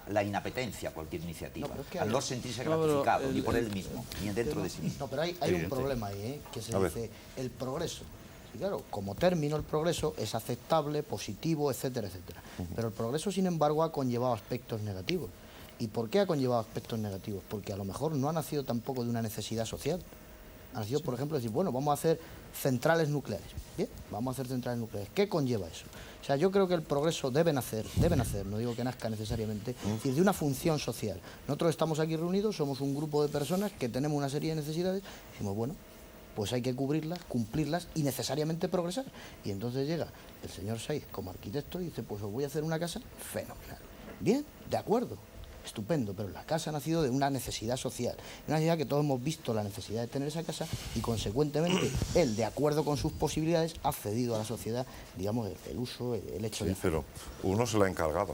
La inapetencia a cualquier iniciativa, al no sentirse gratificado ni por él mismo, ni dentro de sí mismo. No, pero hay un problema ahí, que se dice el progreso. Y claro, como término el progreso es aceptable, positivo, etcétera, etcétera. Pero el progreso, sin embargo, ha conllevado aspectos negativos. ¿Y por qué ha conllevado aspectos negativos? Porque a lo mejor no ha nacido tampoco de una necesidad social. Ha nacido, por ejemplo, decir, bueno, vamos a hacer centrales nucleares. Bien, vamos a hacer centrales nucleares. ¿Qué conlleva eso? O sea, yo creo que el progreso debe nacer, no digo que nazca necesariamente, es decir, de una función social. Nosotros estamos aquí reunidos, somos un grupo de personas que tenemos una serie de necesidades, y decimos, bueno, pues hay que cubrirlas, cumplirlas y necesariamente progresar. Y entonces llega el señor Saiz como arquitecto y dice, pues os voy a hacer una casa fenomenal. Bien, de acuerdo, estupendo, pero la casa ha nacido de una necesidad social, una necesidad que todos hemos visto la necesidad de tener esa casa y consecuentemente él, de acuerdo con sus posibilidades, ha cedido a la sociedad, digamos, el uso, el hecho de... Sí, pero uno se lo ha encargado.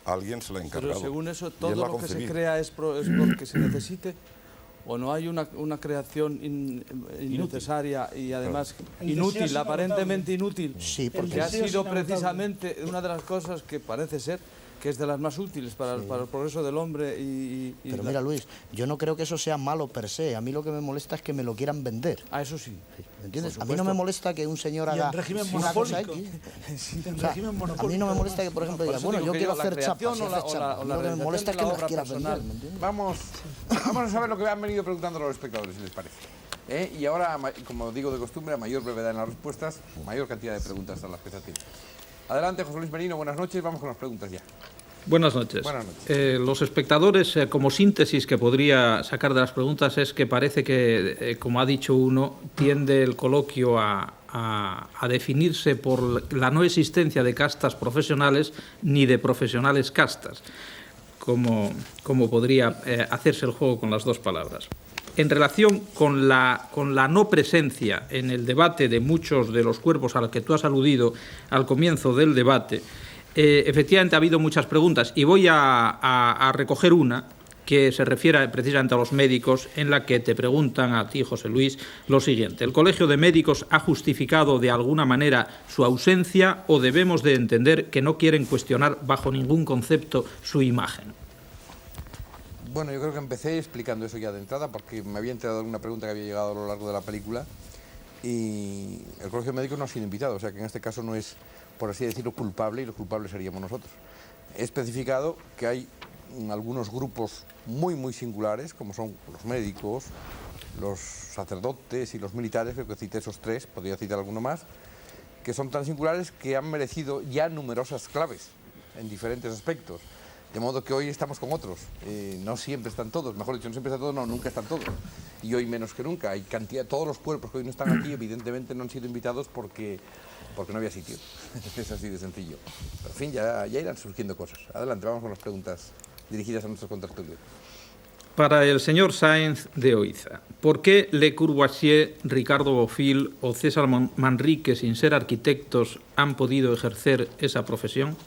Alguien se lo ha encargado. Pero según eso, todo lo que se crea es porque se necesite, o no hay una creación innecesaria y además inútil, aparentemente inútil, sí, porque ha sido precisamente una de las cosas que parece ser que es de las más útiles para el progreso del hombre. Pero mira, Luis, yo no creo que eso sea malo per se. A mí lo que me molesta es que me lo quieran vender. Ah, eso sí. ¿Me entiendes? A mí no me molesta que un señor haga una cosa X. A mí no me molesta que, por ejemplo, diga, bueno, yo quiero hacer chapas. Lo que me molesta es que me las quieras vender. Vamos a saber lo que han venido preguntando los espectadores, si les parece. Y ahora, como digo de costumbre, a mayor brevedad en las respuestas, mayor cantidad de preguntas a las que se atienden. Adelante, José Luis Merino, buenas noches, vamos con las preguntas ya. Buenas noches. Buenas noches. Los espectadores, como síntesis que podría sacar de las preguntas, es que parece que, como ha dicho uno, tiende el coloquio a definirse por la no existencia de castas profesionales ni de profesionales castas, como podría hacerse el juego con las dos palabras. En relación con la no presencia en el debate de muchos de los cuerpos a los que tú has aludido al comienzo del debate, efectivamente ha habido muchas preguntas y voy a recoger una que se refiere precisamente a los médicos, en la que te preguntan a ti, José Luis, lo siguiente: ¿el Colegio de Médicos ha justificado de alguna manera su ausencia o debemos de entender que no quieren cuestionar bajo ningún concepto su imagen? Bueno, yo creo que empecé explicando eso ya de entrada, porque me había enterado de una pregunta que había llegado a lo largo de la película y el Colegio de Médicos no ha sido invitado, o sea que en este caso no es, por así decirlo, culpable, y los culpables seríamos nosotros. He especificado que hay algunos grupos muy singulares, como son los médicos, los sacerdotes y los militares, creo que cité esos tres, podría citar alguno más, que son tan singulares que han merecido ya numerosas claves en diferentes aspectos. De modo que hoy estamos con otros, no siempre están todos, mejor dicho, no siempre están todos, no, nunca están todos. Y hoy menos que nunca, hay cantidad, todos los cuerpos que hoy no están aquí evidentemente no han sido invitados porque no había sitio, es así de sencillo. Pero en fin, ya irán surgiendo cosas. Adelante, vamos con las preguntas dirigidas a nuestros contertulios. Para el señor Sáenz de Oiza, ¿por qué Le Corbusier, Ricardo Bofill o César Manrique, sin ser arquitectos, han podido ejercer esa profesión?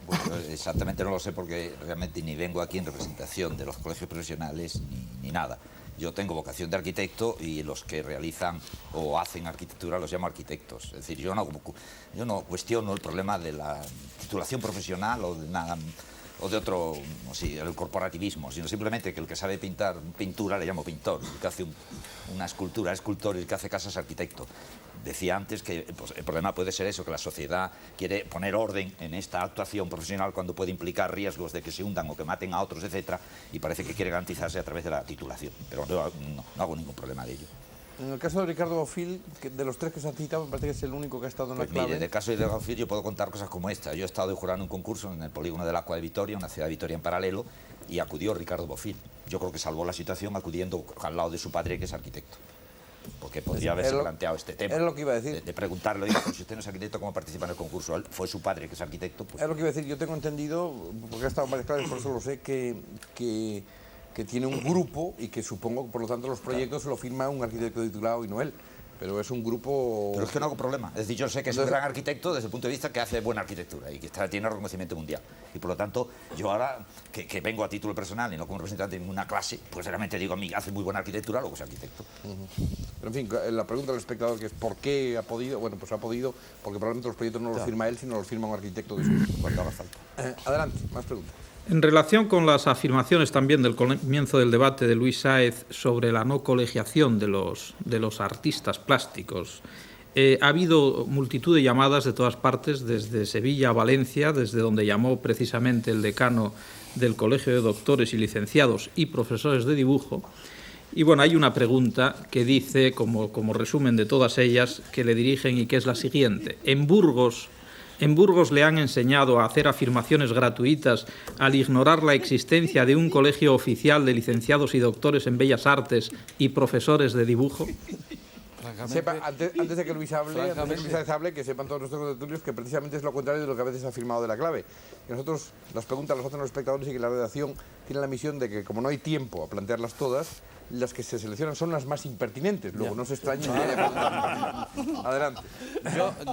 Bueno, exactamente no lo sé porque realmente ni vengo aquí en representación de los colegios profesionales ni nada. Yo tengo vocación de arquitecto y los que realizan o hacen arquitectura los llamo arquitectos. Es decir, yo no cuestiono el problema de la titulación profesional o de nada, o de otro, sí, el corporativismo, sino simplemente que el que sabe pintar pintura le llamo pintor, el que hace una escultura es escultor y el que hace casas es arquitecto. Decía antes que pues, el problema puede ser eso, que la sociedad quiere poner orden en esta actuación profesional cuando puede implicar riesgos de que se hundan o que maten a otros, etcétera, y parece que quiere garantizarse a través de la titulación. Pero no hago ningún problema de ello. En el caso de Ricardo Bofill, de los tres que se han citado, me parece que es el único que ha estado en la clave. Mire, en el caso de Ricardo Bofill yo puedo contar cosas como esta. Yo he estado jurando un concurso en el polígono del Aqua de Vitoria, una ciudad de Vitoria en paralelo, y acudió Ricardo Bofill. Yo creo que salvó la situación acudiendo al lado de su padre, que es arquitecto. Porque podría haberse planteado este tema. Es lo que iba a decir. De preguntarle, oiga, si usted no es arquitecto, ¿cómo participa en el concurso? Él fue su padre, que es arquitecto. Pues... Es lo que iba a decir. Yo tengo entendido, porque he estado en varias clases, por eso lo sé, que tiene un grupo y que supongo que por lo tanto los proyectos lo firma un arquitecto titulado y no él. Pero es un grupo... Pero es que no hago problema. Es decir, yo sé que es un gran arquitecto desde el punto de vista que hace buena arquitectura y que tiene reconocimiento mundial. Y por lo tanto, yo ahora, que vengo a título personal y no como representante de ninguna clase, pues realmente digo a mí, hace muy buena arquitectura, luego es arquitecto. Pero en fin, la pregunta del espectador, que es ¿por qué ha podido? Bueno, pues ha podido porque probablemente los proyectos no los firma él, sino los firma un arquitecto de su cuando haga falta. Adelante, más preguntas. En relación con las afirmaciones también del comienzo del debate de Luis Sáez sobre la no colegiación de los artistas plásticos, Ha habido multitud de llamadas de todas partes, desde Sevilla a Valencia, desde donde llamó precisamente el decano del Colegio de Doctores y Licenciados y Profesores de Dibujo. Y bueno, hay una pregunta que dice, como resumen de todas ellas, que le dirigen y que es la siguiente. En Burgos le han enseñado a hacer afirmaciones gratuitas al ignorar la existencia de un colegio oficial de licenciados y doctores en Bellas Artes y profesores de dibujo. Sepa, antes de que Luis hable, que sepan todos nuestros contertulios que precisamente es lo contrario de lo que a veces ha afirmado de la clave. Que nosotros las preguntas las hacen los espectadores y que la redacción tiene la misión de que, como no hay tiempo a plantearlas todas, las que se seleccionan son las más impertinentes. Luego no se extrañen que haya preguntas. Adelante.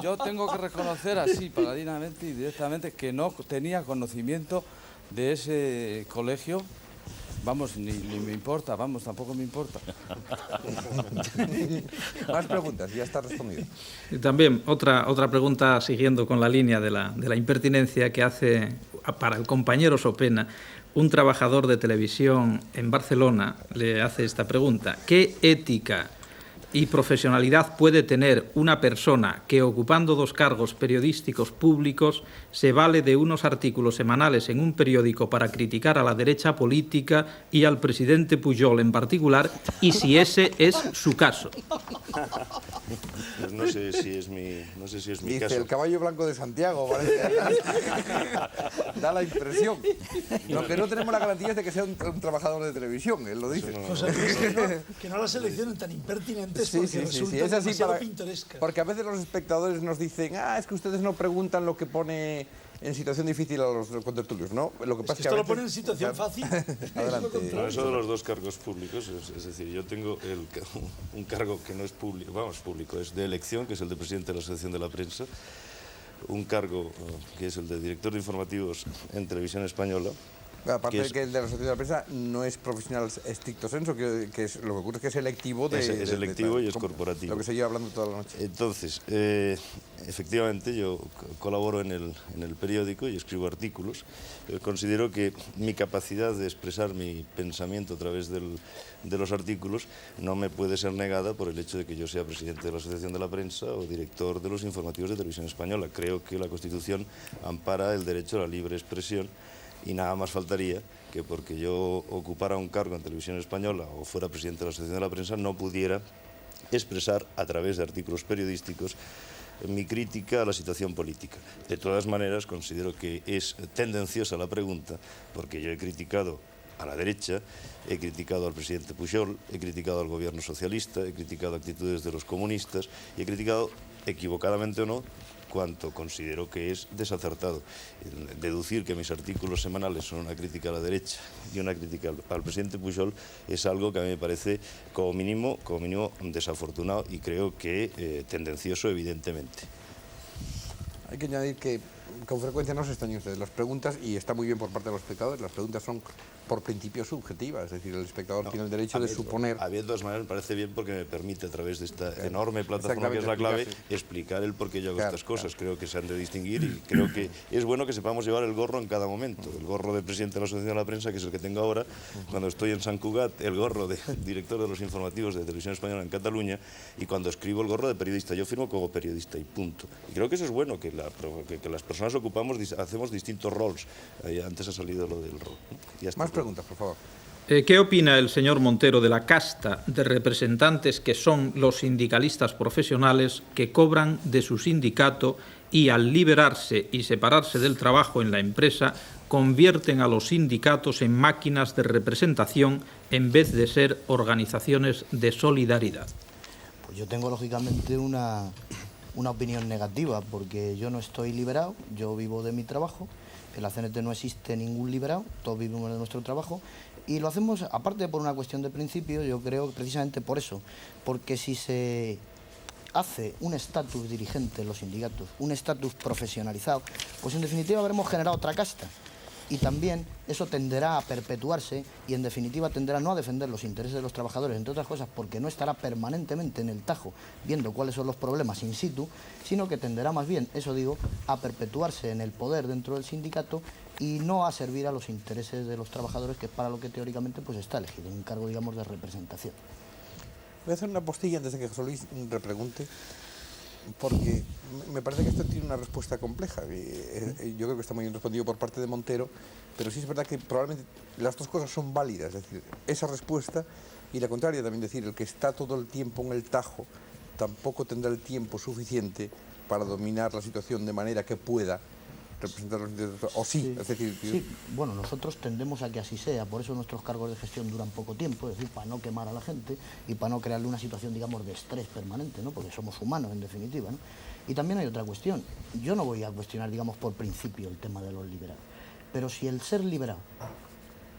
Yo tengo que reconocer así, paladinamente y directamente, que no tenía conocimiento de ese colegio. Vamos, ni me importa, vamos, tampoco me importa. Más preguntas, ya está respondido. Y también otra pregunta siguiendo con la línea de la impertinencia que hace para el compañero Sopena. Un trabajador de televisión en Barcelona le hace esta pregunta. ¿Qué ética y profesionalidad puede tener una persona que, ocupando 2 cargos periodísticos públicos, se vale de unos artículos semanales en un periódico para criticar a la derecha política y al presidente Pujol en particular, y si ese es su caso? Pues no sé si es mi Dice, caso. el caballo blanco de Santiago, parece. Da la impresión. Lo que no tenemos la garantía es de que sea un trabajador de televisión, él lo dice. Que no la seleccionen tan impertinentes porque resulta es así demasiado pintoresca. porque a veces los espectadores nos dicen, es que ustedes no preguntan lo que pone en situación difícil a los contertulios, ¿no? Lo que pasa es que esto a lo veces... pone en situación fácil. Adelante. No, eso de los 2 cargos públicos, es decir, yo tengo un cargo que no es público, es de elección, que es el de presidente de la Asociación de la Prensa, un cargo que es el de director de informativos en Televisión Española. Aparte de que el de la Asociación de la Prensa no es profesional estricto senso, que es, lo que ocurre es que es selectivo. Es selectivo y es corporativo. Lo que se lleva hablando toda la noche. Entonces, efectivamente, yo colaboro en el periódico y escribo artículos. Considero que mi capacidad de expresar mi pensamiento a través de los artículos no me puede ser negada por el hecho de que yo sea presidente de la Asociación de la Prensa o director de los informativos de Televisión Española. Creo que la Constitución ampara el derecho a la libre expresión. Y nada más faltaría que porque yo ocupara un cargo en Televisión Española o fuera presidente de la Asociación de la Prensa no pudiera expresar a través de artículos periodísticos mi crítica a la situación política. De todas maneras, considero que es tendenciosa la pregunta porque yo he criticado a la derecha, he criticado al presidente Pujol, he criticado al gobierno socialista, he criticado actitudes de los comunistas y he criticado, equivocadamente o no, cuanto considero que es desacertado. Deducir que mis artículos semanales son una crítica a la derecha y una crítica al presidente Pujol es algo que a mí me parece como mínimo desafortunado y creo que tendencioso, evidentemente. Hay que añadir que con frecuencia no se extrañen ustedes las preguntas, y está muy bien por parte de los espectadores, las preguntas son por principio subjetivas, es decir, el espectador tiene el derecho de suponer... A mí, de todas maneras, me parece bien porque me permite, a través de esta enorme plataforma que es la clave, explicar el por qué yo hago estas cosas. Creo que se han de distinguir y creo que es bueno que sepamos llevar el gorro en cada momento. El gorro de presidente de la Asociación de la Prensa, que es el que tengo ahora, cuando estoy en Sant Cugat, el gorro de director de los informativos de Televisión Española en Cataluña, y cuando escribo el gorro de periodista. Yo firmo como periodista y punto. Y creo que eso es bueno, que las personas hacemos distintos roles. Antes ha salido lo del rol. Más preguntas, por favor. ¿Qué opina el señor Montero de la casta de representantes que son los sindicalistas profesionales que cobran de su sindicato y al liberarse y separarse del trabajo en la empresa convierten a los sindicatos en máquinas de representación en vez de ser organizaciones de solidaridad? Pues yo tengo lógicamente una opinión negativa, porque yo no estoy liberado, yo vivo de mi trabajo. En la CNT no existe ningún liberado, todos vivimos de nuestro trabajo y lo hacemos, aparte por una cuestión de principio, yo creo que precisamente por eso, porque si se hace un estatus dirigente en los sindicatos, un estatus profesionalizado, pues en definitiva habremos generado otra casta. Y también eso tenderá a perpetuarse y en definitiva tenderá no a defender los intereses de los trabajadores, entre otras cosas porque no estará permanentemente en el tajo viendo cuáles son los problemas in situ, sino que tenderá más bien, eso digo, a perpetuarse en el poder dentro del sindicato y no a servir a los intereses de los trabajadores, que es para lo que teóricamente pues está elegido, un cargo, digamos, de representación. Voy a hacer una postilla antes de que José Luis repregunte. porque me parece que esto tiene una respuesta compleja. Yo creo que está muy bien respondido por parte de Montero, pero sí es verdad que probablemente las dos cosas son válidas, es decir, esa respuesta y la contraria también, decir, el que está todo el tiempo en el tajo tampoco tendrá el tiempo suficiente para dominar la situación de manera que pueda representar los intereses, o sí, es decir... Sí, bueno, nosotros tendemos a que así sea, por eso nuestros cargos de gestión duran poco tiempo, es decir, para no quemar a la gente y para no crearle una situación, digamos, de estrés permanente, ¿no? Porque somos humanos, en definitiva, ¿no? Y también hay otra cuestión, yo no voy a cuestionar, digamos, por principio el tema de los liberados, pero si el ser liberado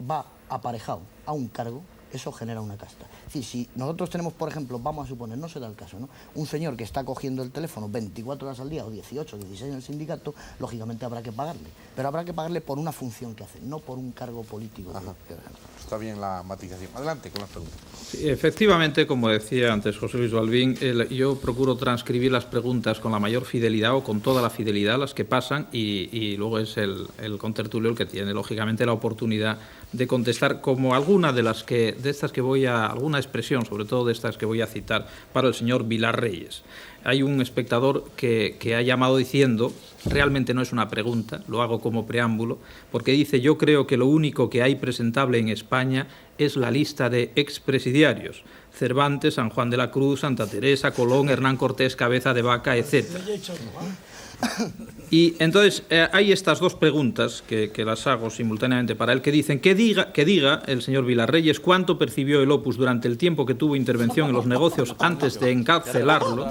va aparejado a un cargo, eso genera una casta. Es decir, si nosotros tenemos, por ejemplo, vamos a suponer, no se da el caso, ¿no? Un señor que está cogiendo el teléfono 24 horas al día o 18, 16 en el sindicato, lógicamente habrá que pagarle. Pero habrá que pagarle por una función que hace, no por un cargo político. Está bien la matización. Adelante con las preguntas. Sí, efectivamente, como decía antes José Luis Balbín, yo procuro transcribir las preguntas con la mayor fidelidad o con toda la fidelidad las que pasan y luego es el contertulio el que tiene, lógicamente, la oportunidad de contestar como alguna de estas que voy a, alguna expresión, sobre todo de estas que voy a citar, para el señor Vilar Reyes. Hay un espectador que ha llamado diciendo, realmente no es una pregunta, lo hago como preámbulo, porque dice: yo creo que lo único que hay presentable en España es la lista de expresidiarios, Cervantes, San Juan de la Cruz, Santa Teresa, Colón, Hernán Cortés, Cabeza de Vaca, etc. Y entonces hay estas dos preguntas que las hago simultáneamente para él, que dicen que diga el señor Vilar Reyes cuánto percibió el Opus durante el tiempo que tuvo intervención en los negocios antes de encarcelarlo.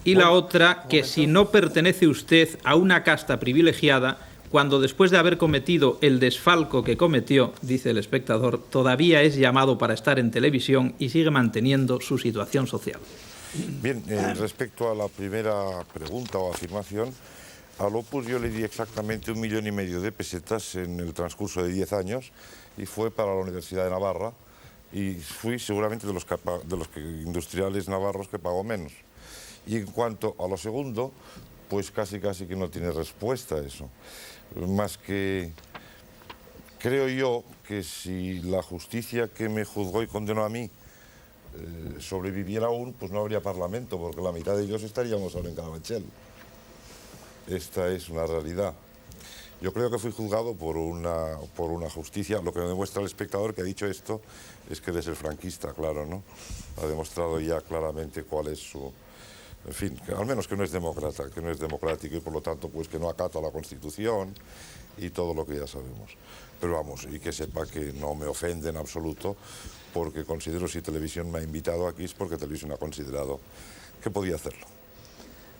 Y la otra, que si no pertenece usted a una casta privilegiada, cuando después de haber cometido el desfalco que cometió, dice el espectador, todavía es llamado para estar en televisión y sigue manteniendo su situación social. Bien, respecto a la primera pregunta o afirmación, al Opus yo le di exactamente 1,5 millones de pesetas en el transcurso de 10 años y fue para la Universidad de Navarra y fui seguramente de los industriales navarros que pagó menos. Y en cuanto a lo segundo, pues casi que no tiene respuesta eso. Más que creo yo que si la justicia que me juzgó y condenó a mí sobreviviera aún, pues no habría parlamento, porque la mitad de ellos estaríamos ahora en Carabanchel. Esta es una realidad. Yo creo que fui juzgado por una justicia. Lo que me demuestra el espectador que ha dicho esto es que es el franquista, claro, ¿no? Ha demostrado ya claramente cuál es su... En fin, que al menos que no es demócrata, que no es democrático y por lo tanto pues que no acata la Constitución y todo lo que ya sabemos. Pero vamos, y que sepa que no me ofende en absoluto, porque considero, si Televisión me ha invitado aquí, es porque Televisión ha considerado que podía hacerlo.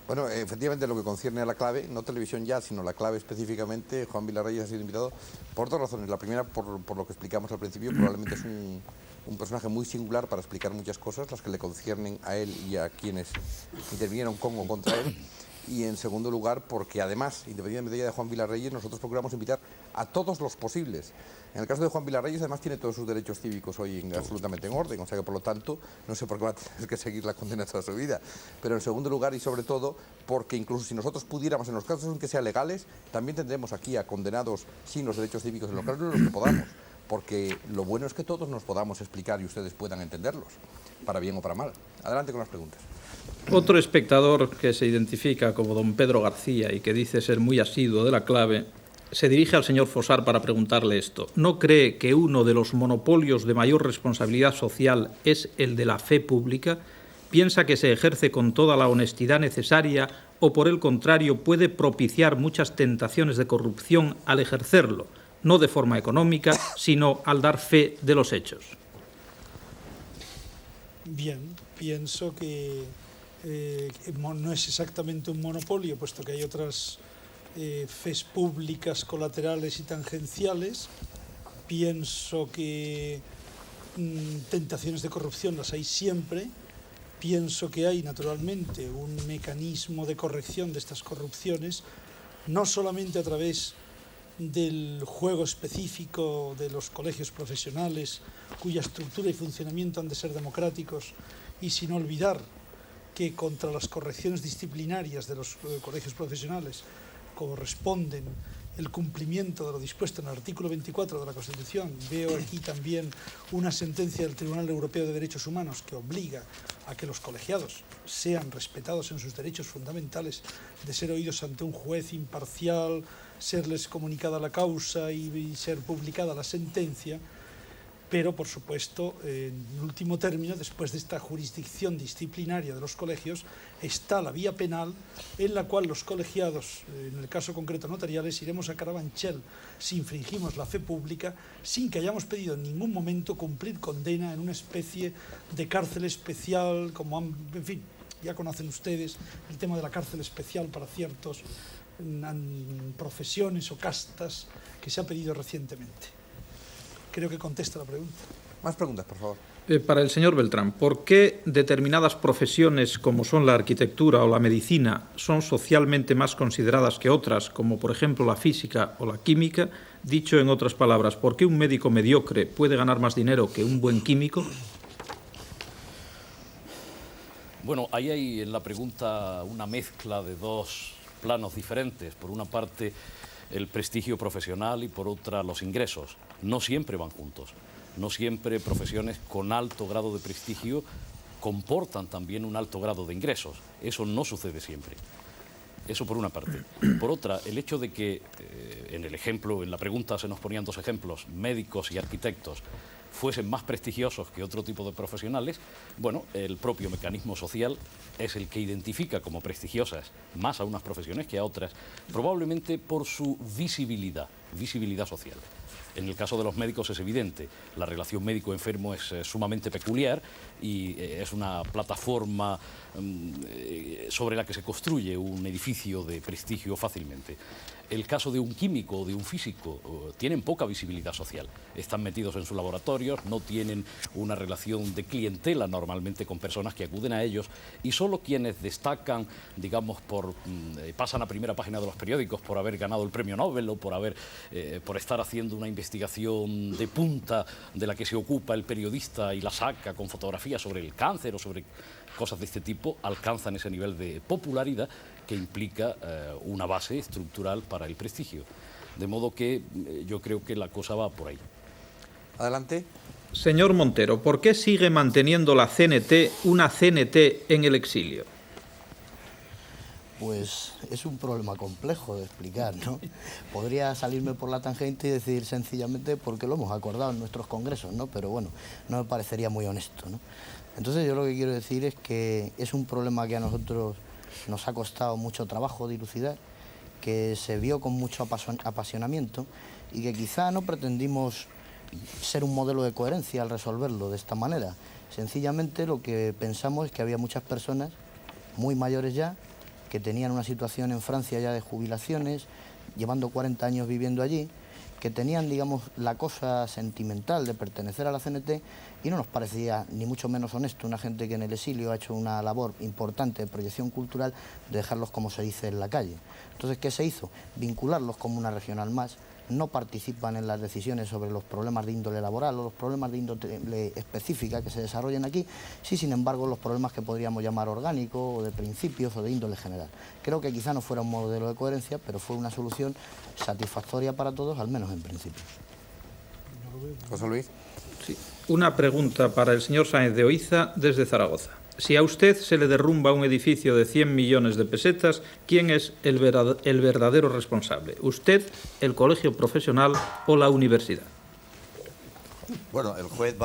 Bueno, efectivamente, lo que concierne a la clave, no Televisión ya, sino la clave específicamente, Juan Vilar Reyes ha sido invitado por dos razones. La primera, por lo que explicamos al principio, probablemente es un personaje muy singular para explicar muchas cosas, las que le conciernen a él y a quienes intervinieron con o contra él. Y en segundo lugar, porque además, independientemente de Juan Vilar Reyes, nosotros procuramos invitar a todos los posibles. En el caso de Juan Vilar Reyes, además, tiene todos sus derechos cívicos hoy absolutamente en orden, o sea que por lo tanto, no sé por qué va a tener que seguir la condena toda su vida. Pero en segundo lugar, y sobre todo, porque incluso si nosotros pudiéramos, en los casos en que sean legales, también tendremos aquí a condenados sin los derechos cívicos en los casos en los que podamos. Porque lo bueno es que todos nos podamos explicar y ustedes puedan entenderlos, para bien o para mal. Adelante con las preguntas. Otro espectador que se identifica como don Pedro García y que dice ser muy asiduo de la clave, se dirige al señor Fosar para preguntarle esto. ¿No cree que uno de los monopolios de mayor responsabilidad social es el de la fe pública? ¿Piensa que se ejerce con toda la honestidad necesaria o, por el contrario, puede propiciar muchas tentaciones de corrupción al ejercerlo, no de forma económica, sino al dar fe de los hechos? Bien, pienso que no es exactamente un monopolio, puesto que hay otras fes públicas colaterales y tangenciales. Pienso que tentaciones de corrupción las hay siempre. Pienso que hay, naturalmente, un mecanismo de corrección de estas corrupciones, no solamente a través del juego específico de los colegios profesionales, cuya estructura y funcionamiento han de ser democráticos, y sin olvidar que contra las correcciones disciplinarias de los colegios profesionales corresponden el cumplimiento de lo dispuesto en el artículo 24 de la Constitución. Veo aquí también una sentencia del Tribunal Europeo de Derechos Humanos que obliga a que los colegiados sean respetados en sus derechos fundamentales de ser oídos ante un juez imparcial, serles comunicada la causa y ser publicada la sentencia. Pero, por supuesto, en último término, después de esta jurisdicción disciplinaria de los colegios, está la vía penal, en la cual los colegiados, en el caso concreto notariales, iremos a Carabanchel si infringimos la fe pública, sin que hayamos pedido en ningún momento cumplir condena en una especie de cárcel especial, en fin, ya conocen ustedes el tema de la cárcel especial para ciertas profesiones o castas que se ha pedido recientemente. Creo que contesta la pregunta. Más preguntas, por favor. Para el señor Beltrán, ¿por qué determinadas profesiones como son la arquitectura o la medicina son socialmente más consideradas que otras, como por ejemplo la física o la química? Dicho en otras palabras, ¿por qué un médico mediocre puede ganar más dinero que un buen químico? Bueno, ahí hay en la pregunta una mezcla de dos planos diferentes. Por una parte, el prestigio profesional y por otra los ingresos. No siempre van juntos. No siempre profesiones con alto grado de prestigio comportan también un alto grado de ingresos. Eso no sucede siempre. Eso por una parte. Por otra, el hecho de que en el ejemplo, en la pregunta se nos ponían dos ejemplos, médicos y arquitectos, fuesen más prestigiosos que otro tipo de profesionales, bueno, el propio mecanismo social es el que identifica como prestigiosas más a unas profesiones que a otras, probablemente por su visibilidad social. En el caso de los médicos es evidente, la relación médico-enfermo es sumamente peculiar y es una plataforma sobre la que se construye un edificio de prestigio fácilmente. El caso de un químico o de un físico tienen poca visibilidad social. Están metidos en sus laboratorios, no tienen una relación de clientela normalmente con personas que acuden a ellos y solo quienes destacan, digamos, pasan a primera página de los periódicos por haber ganado el premio Nobel o por estar haciendo una investigación de punta de la que se ocupa el periodista y la saca con fotografías sobre el cáncer o sobre cosas de este tipo, alcanzan ese nivel de popularidad que implica una base estructural para el prestigio. De modo que yo creo que la cosa va por ahí. Adelante. Señor Montero, ¿por qué sigue manteniendo la CNT una CNT en el exilio? Pues es un problema complejo de explicar, ¿no? Podría salirme por la tangente y decir sencillamente porque lo hemos acordado en nuestros congresos, ¿no? Pero bueno, no me parecería muy honesto, ¿no? Entonces yo lo que quiero decir es que es un problema que a nosotros nos ha costado mucho trabajo dilucidar, que se vio con mucho apasionamiento y que quizá no pretendimos ser un modelo de coherencia al resolverlo de esta manera. Sencillamente lo que pensamos es que había muchas personas muy mayores ya, que tenían una situación en Francia ya de jubilaciones, llevando 40 años viviendo allí, que tenían, digamos, la cosa sentimental de pertenecer a la CNT y no nos parecía ni mucho menos honesto una gente que en el exilio ha hecho una labor importante de proyección cultural de dejarlos, como se dice, en la calle. Entonces, ¿qué se hizo? Vincularlos como una regional más. No participan en las decisiones sobre los problemas de índole laboral o los problemas de índole específica que se desarrollan aquí, sí, sin embargo, los problemas que podríamos llamar orgánicos o de principios o de índole general. Creo que quizá no fuera un modelo de coherencia, pero fue una solución satisfactoria para todos, al menos en principio. José Luis. Sí. Una pregunta para el señor Sáenz de Oiza desde Zaragoza. Si a usted se le derrumba un edificio de 100 millones de pesetas, ¿quién es el verdadero responsable? ¿Usted, el colegio profesional o la universidad? Bueno, el juez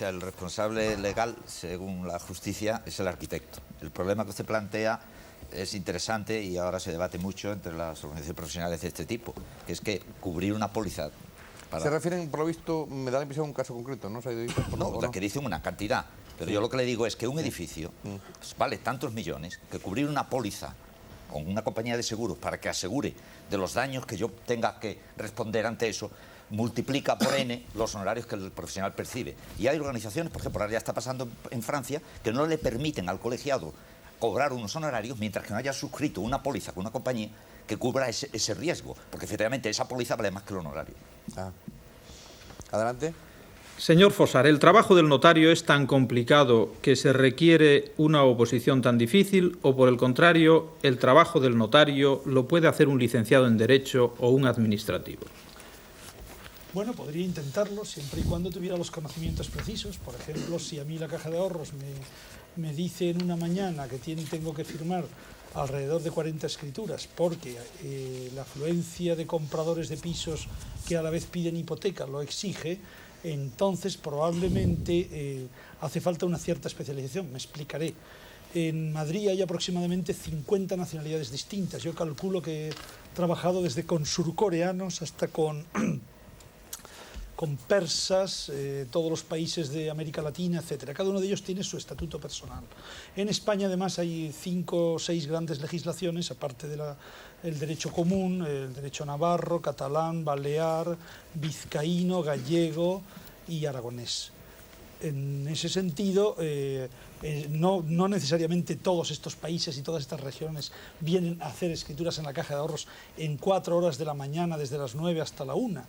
el responsable legal, según la justicia, es el arquitecto. El problema que usted plantea es interesante y ahora se debate mucho entre las organizaciones profesionales de este tipo, que es que cubrir una póliza... Se refieren, por lo visto, me da la impresión, a un caso concreto, ¿no? No, la que dicen una cantidad. Pero yo lo que le digo es que un edificio vale tantos millones que cubrir una póliza con una compañía de seguros para que asegure de los daños que yo tenga que responder ante eso, multiplica por N los honorarios que el profesional percibe. Y hay organizaciones, por ejemplo, ahora ya está pasando en Francia, que no le permiten al colegiado cobrar unos honorarios mientras que no haya suscrito una póliza con una compañía que cubra ese riesgo, porque efectivamente esa póliza vale más que el honorario. Adelante. Señor Fosar, ¿el trabajo del notario es tan complicado que se requiere una oposición tan difícil o, por el contrario, el trabajo del notario lo puede hacer un licenciado en Derecho o un administrativo? Bueno, podría intentarlo siempre y cuando tuviera los conocimientos precisos. Por ejemplo, si a mí la Caja de Ahorros me dice en una mañana que tengo que firmar alrededor de 40 escrituras porque la afluencia de compradores de pisos que a la vez piden hipoteca lo exige, entonces probablemente hace falta una cierta especialización. Me explicaré. En Madrid hay aproximadamente 50 nacionalidades distintas. Yo calculo que he trabajado desde con surcoreanos hasta con persas, todos los países de América Latina, etcétera. Cada uno de ellos tiene su estatuto personal. En España, además, hay 5 o 6 grandes legislaciones, aparte del derecho común, el derecho navarro, catalán, balear, vizcaíno, gallego y aragonés. En ese sentido, no necesariamente todos estos países y todas estas regiones vienen a hacer escrituras en la Caja de Ahorros en 4 horas de la mañana, desde las 9 hasta la 1.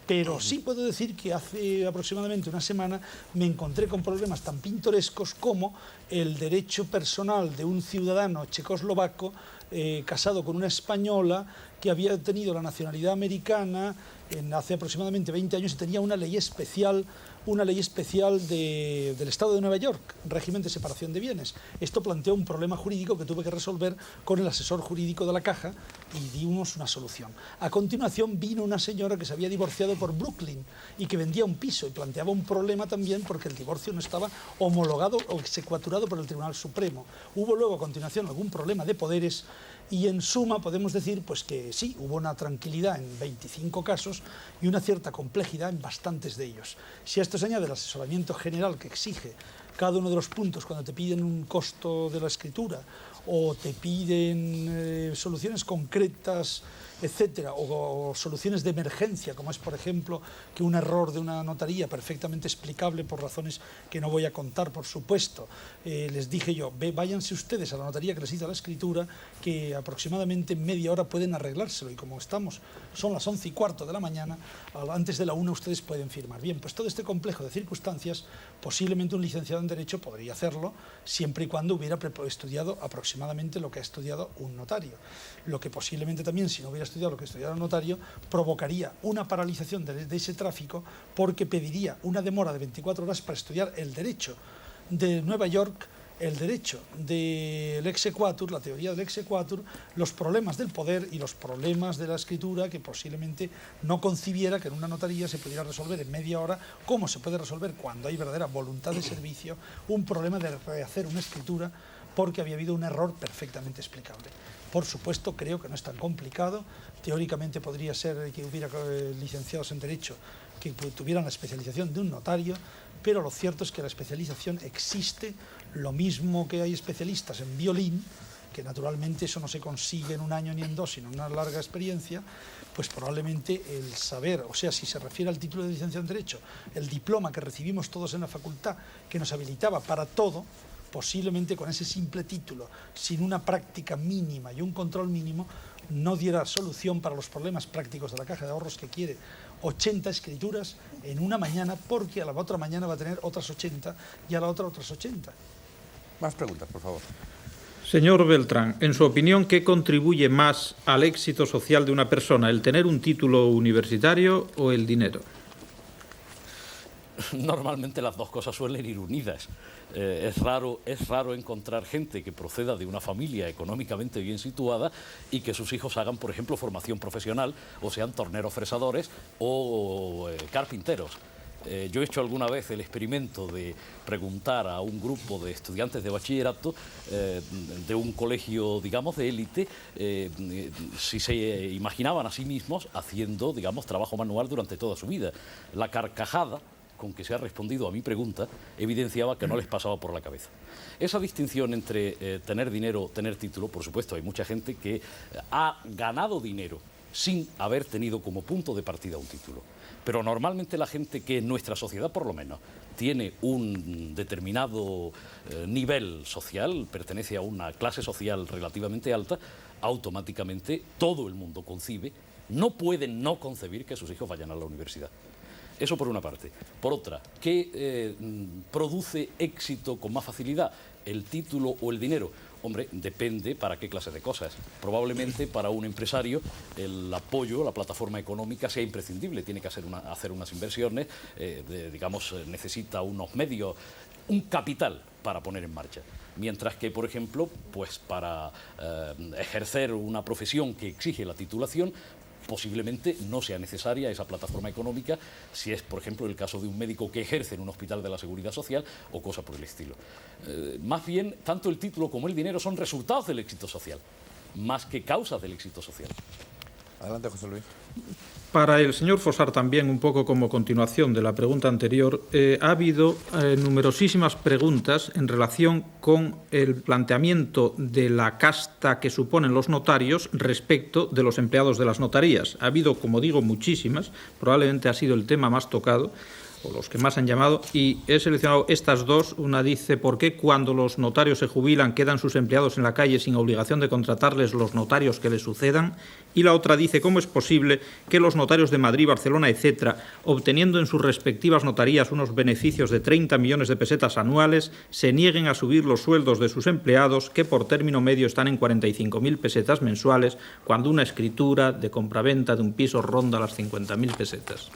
Pero sí puedo decir que hace aproximadamente una semana me encontré con problemas tan pintorescos como el derecho personal de un ciudadano checoslovaco casado con una española que había tenido la nacionalidad americana hace aproximadamente 20 años y tenía una ley especial del Estado de Nueva York, régimen de separación de bienes. Esto planteó un problema jurídico que tuve que resolver con el asesor jurídico de la Caja y dimos una solución. A continuación vino una señora que se había divorciado por Brooklyn y que vendía un piso y planteaba un problema también porque el divorcio no estaba homologado o execuaturado por el Tribunal Supremo. Hubo luego a continuación algún problema de poderes y en suma podemos decir pues que sí, hubo una tranquilidad en 25 casos y una cierta complejidad en bastantes de ellos. Si a esto se añade el asesoramiento general que exige cada uno de los puntos cuando te piden un costo de la escritura o te piden soluciones concretas, etcétera, o soluciones de emergencia, como es, por ejemplo, que un error de una notaría perfectamente explicable por razones que no voy a contar, por supuesto. Les dije yo, váyanse ustedes a la notaría que les hizo la escritura, que aproximadamente en media hora pueden arreglárselo, y como son las 11:15 de la mañana, antes de la 1 ustedes pueden firmar. Bien, pues todo este complejo de circunstancias, posiblemente un licenciado en Derecho podría hacerlo, siempre y cuando hubiera estudiado aproximadamente lo que ha estudiado un notario. Lo que posiblemente también, si no hubiera estudiado lo que estudiara un notario, provocaría una paralización de ese tráfico porque pediría una demora de 24 horas para estudiar el derecho de Nueva York, el derecho del exequatur, la teoría del exequatur, los problemas del poder y los problemas de la escritura que posiblemente no concibiera que en una notaría se pudiera resolver en media hora, como se puede resolver cuando hay verdadera voluntad de servicio, un problema de rehacer una escritura porque había habido un error perfectamente explicable. Por supuesto, creo que no es tan complicado. Teóricamente podría ser que hubiera licenciados en Derecho que tuvieran la especialización de un notario, pero lo cierto es que la especialización existe, lo mismo que hay especialistas en violín, que naturalmente eso no se consigue en un año ni en 2, sino en una larga experiencia, pues probablemente el saber, o sea, si se refiere al título de licenciado en Derecho, el diploma que recibimos todos en la facultad, que nos habilitaba para todo, posiblemente con ese simple título, sin una práctica mínima y un control mínimo, no diera solución para los problemas prácticos de la Caja de Ahorros, que quiere 80 escrituras en una mañana, porque a la otra mañana va a tener otras 80 y a la otra otras 80. Más preguntas, por favor. Señor Beltrán, en su opinión, ¿qué contribuye más al éxito social de una persona, el tener un título universitario o el dinero? Normalmente las dos cosas suelen ir unidas. Es raro encontrar gente que proceda de una familia económicamente bien situada y que sus hijos hagan, por ejemplo, formación profesional o sean torneros fresadores o carpinteros. Yo he hecho alguna vez el experimento de preguntar a un grupo de estudiantes de bachillerato de un colegio, digamos, de élite, si se imaginaban a sí mismos haciendo, digamos, trabajo manual durante toda su vida. La carcajada con que se ha respondido a mi pregunta evidenciaba que no les pasaba por la cabeza. Esa distinción entre tener dinero, tener título, por supuesto, hay mucha gente que ha ganado dinero sin haber tenido como punto de partida un título. Pero normalmente la gente que en nuestra sociedad, por lo menos, tiene un determinado nivel social, pertenece a una clase social relativamente alta, automáticamente todo el mundo concibe, no pueden no concebir que sus hijos vayan a la universidad. Eso por una parte. Por otra, ¿qué produce éxito con más facilidad? ¿El título o el dinero? Hombre, depende para qué clase de cosas. Probablemente para un empresario el apoyo, la plataforma económica sea imprescindible. Tiene que hacer unas inversiones, digamos, necesita unos medios, un capital para poner en marcha. Mientras que, por ejemplo, pues para ejercer una profesión que exige la titulación, posiblemente no sea necesaria esa plataforma económica si es, por ejemplo, el caso de un médico que ejerce en un hospital de la Seguridad Social o cosa por el estilo. Más bien, tanto el título como el dinero son resultados del éxito social, más que causas del éxito social. Adelante, José Luis. Para el señor Fossar también, un poco como continuación de la pregunta anterior, ha habido numerosísimas preguntas en relación con el planteamiento de la casta que suponen los notarios respecto de los empleados de las notarías. Ha habido, como digo, muchísimas, probablemente ha sido el tema más tocado, o los que más han llamado, y he seleccionado estas dos. Una dice: ¿por qué cuando los notarios se jubilan quedan sus empleados en la calle sin obligación de contratarles los notarios que les sucedan? Y la otra dice: ¿cómo es posible que los notarios de Madrid, Barcelona, etcétera, obteniendo en sus respectivas notarías unos beneficios de 30 millones de pesetas anuales, se nieguen a subir los sueldos de sus empleados, que por término medio están en 45.000 pesetas mensuales, cuando una escritura de compraventa de un piso ronda las 50.000 pesetas?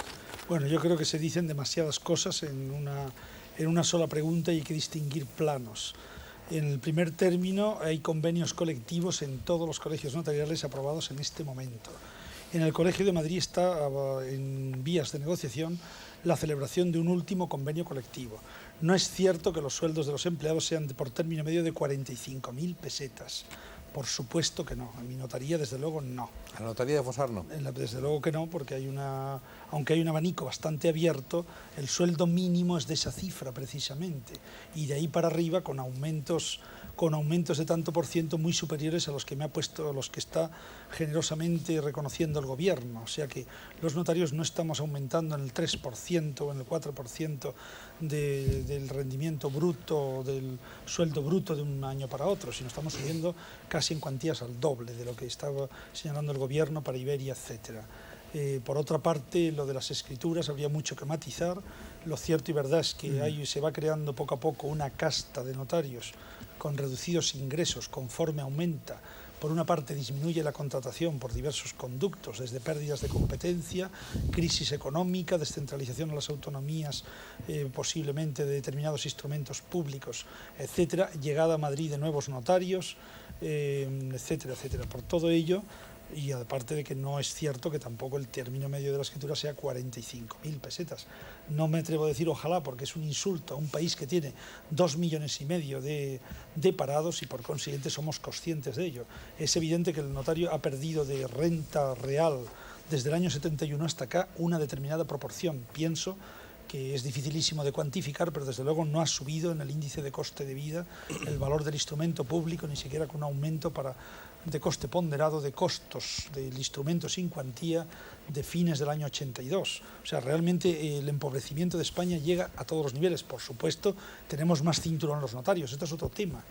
Bueno, yo creo que se dicen demasiadas cosas en una sola pregunta y hay que distinguir planos. En el primer término hay convenios colectivos en todos los colegios notariales aprobados en este momento. En el Colegio de Madrid está en vías de negociación la celebración de un último convenio colectivo. No es cierto que los sueldos de los empleados sean por término medio de 45.000 pesetas. Por supuesto que no. En mi notaría, desde luego, no. ¿En la notaría de Fossar no? Desde luego que no, porque aunque hay un abanico bastante abierto, el sueldo mínimo es de esa cifra precisamente. Y de ahí para arriba con aumentos de tanto por ciento muy superiores a los que me ha puesto, los que está generosamente reconociendo el gobierno. O sea que los notarios no estamos aumentando en el 3% o en el 4% del rendimiento bruto, del sueldo bruto de un año para otro, sino estamos subiendo casi en cuantías al doble de lo que estaba señalando el gobierno para Iberia, etcétera. Por otra parte, lo de las escrituras habría mucho que matizar. Lo cierto y verdad es que se va creando poco a poco una casta de notarios con reducidos ingresos conforme aumenta. Por una parte disminuye la contratación por diversos conductos, desde pérdidas de competencia, crisis económica, descentralización a las autonomías, posiblemente de determinados instrumentos públicos, etcétera, llegada a Madrid de nuevos notarios, etcétera, etcétera. Por todo ello, y aparte de que no es cierto que tampoco el término medio de la escritura sea 45.000 pesetas. No me atrevo a decir ojalá, porque es un insulto a un país que tiene 2,5 millones de parados y por consiguiente somos conscientes de ello. Es evidente que el notario ha perdido de renta real desde el año 71 hasta acá una determinada proporción. Pienso que es dificilísimo de cuantificar, pero desde luego no ha subido en el índice de coste de vida el valor del instrumento público, ni siquiera con un aumento de coste ponderado de costos del instrumento sin cuantía de fines del año 82. O sea, realmente el empobrecimiento de España llega a todos los niveles. Por supuesto, tenemos más cinturón los notarios, esto es otro tema.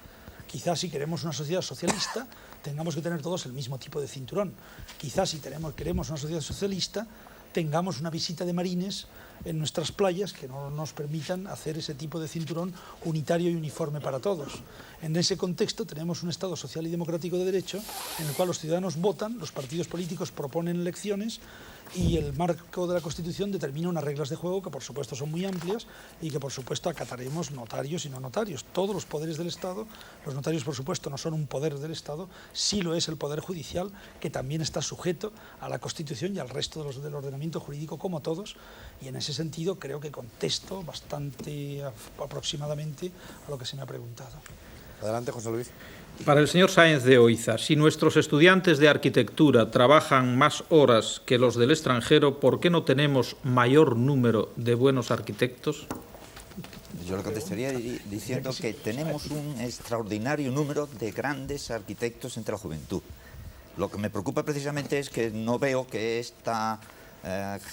Quizás si queremos una sociedad socialista, tengamos que tener todos el mismo tipo de cinturón. Quizás si queremos una sociedad socialista, tengamos una visita de marines en nuestras playas que no nos permitan hacer ese tipo de cinturón unitario y uniforme para todos. En ese contexto tenemos un Estado social y democrático de derecho en el cual los ciudadanos votan, los partidos políticos proponen elecciones y el marco de la Constitución determina unas reglas de juego que por supuesto son muy amplias y que por supuesto acataremos notarios y no notarios. Todos los poderes del Estado, los notarios por supuesto no son un poder del Estado, sí lo es el Poder Judicial, que también está sujeto a la Constitución y al resto del ordenamiento jurídico como todos, y en ese sentido creo que contesto bastante aproximadamente a lo que se me ha preguntado. Adelante, José Luis. Para el señor Sáenz de Oiza, si nuestros estudiantes de arquitectura trabajan más horas que los del extranjero, ¿por qué no tenemos mayor número de buenos arquitectos? Yo le contestaría diciendo que tenemos un extraordinario número de grandes arquitectos entre la juventud. Lo que me preocupa precisamente es que no veo que esta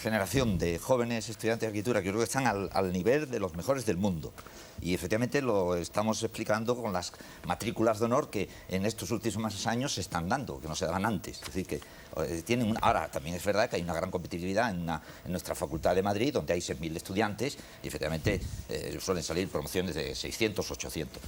generación de jóvenes estudiantes de arquitectura que yo creo que están al nivel de los mejores del mundo. Y efectivamente lo estamos explicando con las matrículas de honor que en estos últimos años se están dando, que no se daban antes. Es decir, que tienen ahora también es verdad que hay una gran competitividad en nuestra Facultad de Madrid, donde hay 6.000 estudiantes y efectivamente suelen salir promociones de 600, 800.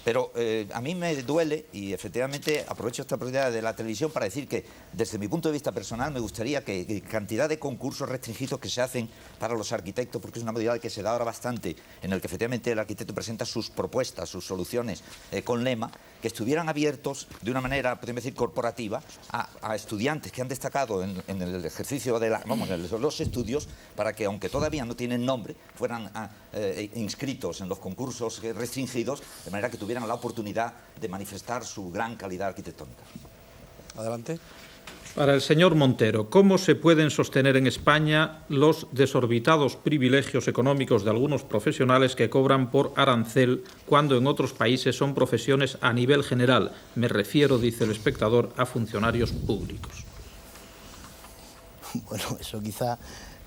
Pero a mí me duele, y efectivamente aprovecho esta oportunidad de la televisión para decir que desde mi punto de vista personal me gustaría que cantidad de concursos restringidos que se hacen para los arquitectos, porque es una modalidad que se da ahora bastante, en el que efectivamente el arquitecto presenta sus propuestas, sus soluciones con lema, que estuvieran abiertos de una manera, podemos decir, corporativa a estudiantes que han destacado en el ejercicio de los estudios, para que, aunque todavía no tienen nombre, fueran inscritos en los concursos restringidos, de manera que tuvieran la oportunidad de manifestar su gran calidad arquitectónica. Adelante. Para el señor Montero, ¿cómo se pueden sostener en España los desorbitados privilegios económicos de algunos profesionales que cobran por arancel cuando en otros países son profesiones a nivel general? Me refiero, dice el espectador, a funcionarios públicos. Bueno, eso quizá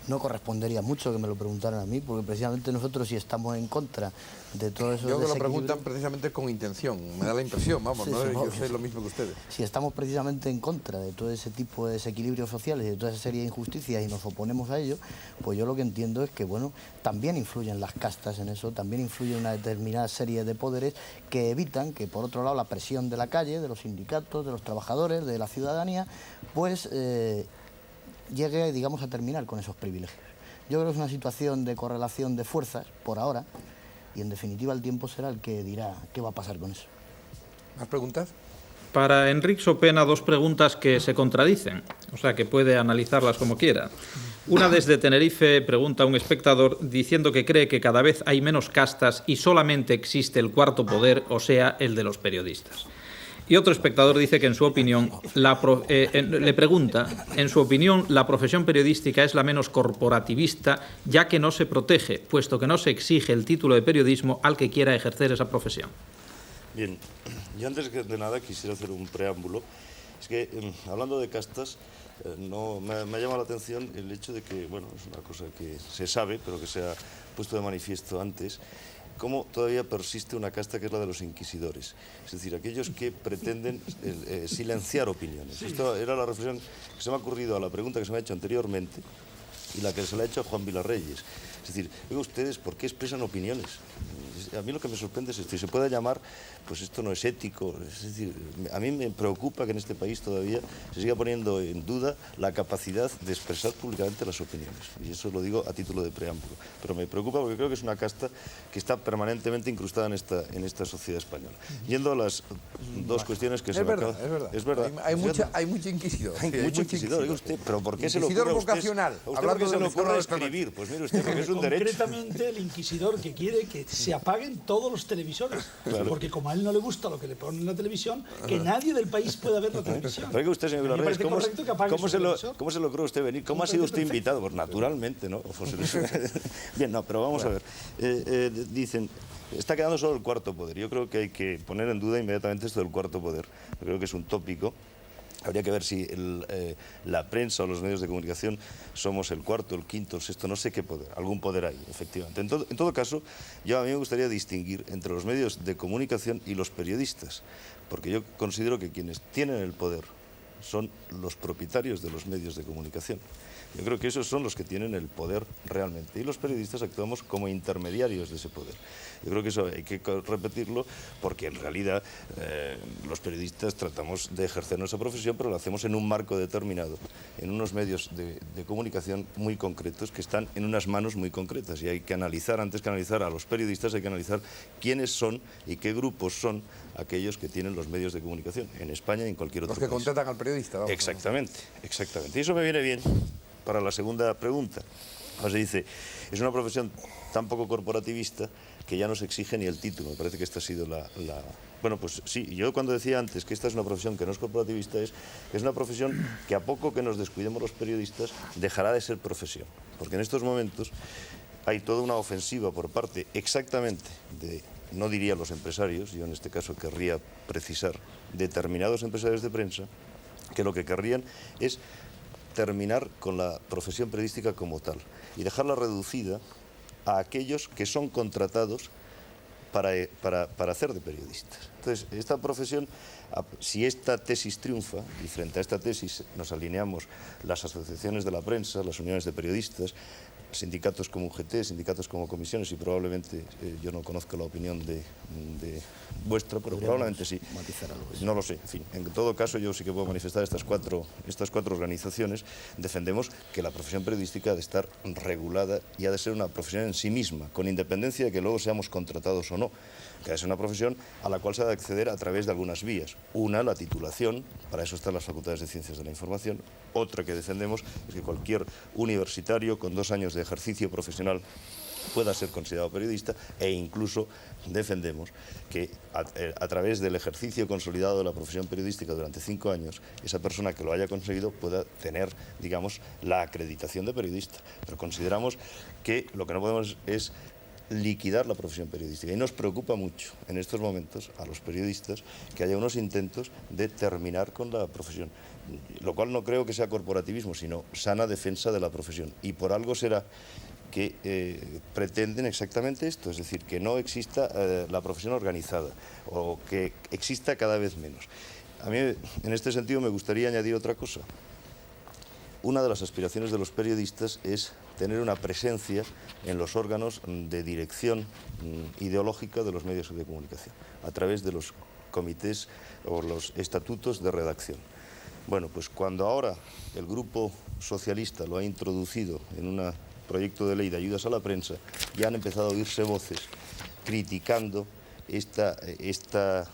no correspondería mucho que me lo preguntaran a mí, porque precisamente nosotros sí estamos en contra de todo eso. Yo que lo preguntan precisamente con intención, me da la impresión, vamos, sí, ¿no? sí, Yo sé lo mismo que ustedes. Si estamos precisamente en contra de todo ese tipo de desequilibrios sociales y de toda esa serie de injusticias y nos oponemos a ello, pues yo lo que entiendo es que, bueno, también influyen las castas en eso, también influye una determinada serie de poderes que evitan que, por otro lado, la presión de la calle, de los sindicatos, de los trabajadores, de la ciudadanía, pues llegue, digamos, a terminar con esos privilegios. Yo creo que es una situación de correlación de fuerzas, por ahora, y en definitiva el tiempo será el que dirá qué va a pasar con eso. ¿Más preguntas? Para Enric Sopena, dos preguntas que se contradicen, o sea que puede analizarlas como quiera. Una desde Tenerife pregunta a un espectador diciendo que cree que cada vez hay menos castas y solamente existe el cuarto poder, o sea, el de los periodistas. Y otro espectador dice que, en su opinión, le pregunta, en su opinión, la profesión periodística es la menos corporativista, ya que no se protege, puesto que no se exige el título de periodismo al que quiera ejercer esa profesión. Bien, yo antes de nada quisiera hacer un preámbulo. Es que, hablando de castas, me llama la atención el hecho de que, bueno, es una cosa que se sabe, pero que se ha puesto de manifiesto antes, cómo todavía persiste una casta que es la de los inquisidores, es decir, aquellos que pretenden silenciar opiniones. Esto era la reflexión que se me ha ocurrido a la pregunta que se me ha hecho anteriormente y la que se le ha hecho a Juan Vilarreyes. Es decir, oiga, ustedes, ¿por qué expresan opiniones? A mí lo que me sorprende es esto, y se puede llamar, pues esto no es ético, es decir, a mí me preocupa que en este país todavía se siga poniendo en duda la capacidad de expresar públicamente las opiniones, y eso lo digo a título de preámbulo, pero me preocupa porque creo que es una casta que está permanentemente incrustada en esta sociedad española. Yendo a las dos cuestiones que se me acaban... Es verdad. Hay mucho inquisidor. Hay mucho inquisidor, oiga usted, pero ¿por qué se le ocurre a usted? Vocacional. ¿A usted por qué se le ocurre escribir? Pues mire usted, porque es un derecho. Concretamente el inquisidor que quiere que se apaguen todos los televisores, claro. Porque como a él no le gusta lo que le ponen en la televisión, que nadie del país pueda ver la televisión. Oiga usted, señor Vilarreyes, ¿cómo se lo cree usted venir? ¿Cómo ha sido usted invitado? Pues naturalmente, ¿no? Bien, no, pero vamos a ver. Dicen, está quedando solo el cuarto poder. Yo creo que hay que poner en duda inmediatamente esto del cuarto poder. Yo creo que es un tópico. Habría que ver si la prensa o los medios de comunicación somos el cuarto, el quinto, el sexto, no sé qué poder, algún poder hay, efectivamente. En todo caso, a mí me gustaría distinguir entre los medios de comunicación y los periodistas, porque yo considero que quienes tienen el poder son los propietarios de los medios de comunicación. Yo creo que esos son los que tienen el poder realmente y los periodistas actuamos como intermediarios de ese poder. Yo creo que eso hay que repetirlo porque en realidad los periodistas tratamos de ejercer nuestra profesión, pero lo hacemos en un marco determinado, en unos medios de comunicación muy concretos que están en unas manos muy concretas y hay que analizar, antes que analizar a los periodistas, hay que analizar quiénes son y qué grupos son aquellos que tienen los medios de comunicación en España y en cualquier otro país. Los que contratan al periodista. Vamos, exactamente. Y eso me viene bien para la segunda pregunta. O sea, dice, es una profesión tan poco corporativista que ya no se exige ni el título. Me parece que esta ha sido la... Bueno, pues sí, yo cuando decía antes que esta es una profesión que no es corporativista, es una profesión que a poco que nos descuidemos los periodistas dejará de ser profesión. Porque en estos momentos hay toda una ofensiva por parte exactamente de, no diría los empresarios, yo en este caso querría precisar, determinados empresarios de prensa, que lo que querrían es terminar con la profesión periodística como tal y dejarla reducida a aquellos que son contratados para hacer de periodistas. Entonces, esta profesión, si esta tesis triunfa, y frente a esta tesis nos alineamos las asociaciones de la prensa, las uniones de periodistas, sindicatos como UGT, sindicatos como comisiones, y probablemente, yo no conozco la opinión de vuestra, pero probablemente sí. No lo sé. En fin, en todo caso, yo sí que puedo manifestar estas cuatro organizaciones. Defendemos que la profesión periodística ha de estar regulada y ha de ser una profesión en sí misma, con independencia de que luego seamos contratados o no. Que ha de ser una profesión a la cual se ha de acceder a través de algunas vías. Una, la titulación, para eso están las facultades de Ciencias de la Información. Otra que defendemos es que cualquier universitario con 2 años de ejercicio profesional pueda ser considerado periodista, e incluso defendemos que a través del ejercicio consolidado de la profesión periodística durante 5 años, esa persona que lo haya conseguido pueda tener, digamos, la acreditación de periodista. Pero consideramos que lo que no podemos es liquidar la profesión periodística, y nos preocupa mucho en estos momentos a los periodistas que haya unos intentos de terminar con la profesión, lo cual no creo que sea corporativismo, sino sana defensa de la profesión, y por algo será que pretenden exactamente esto, es decir, que no exista la profesión organizada, o que exista cada vez menos. A mí, en este sentido, me gustaría añadir otra cosa. Una de las aspiraciones de los periodistas es tener una presencia en los órganos de dirección ideológica de los medios de comunicación, a través de los comités o los estatutos de redacción. Bueno, pues cuando ahora el Grupo Socialista lo ha introducido en un proyecto de ley de ayudas a la prensa, ya han empezado a oírse voces criticando esta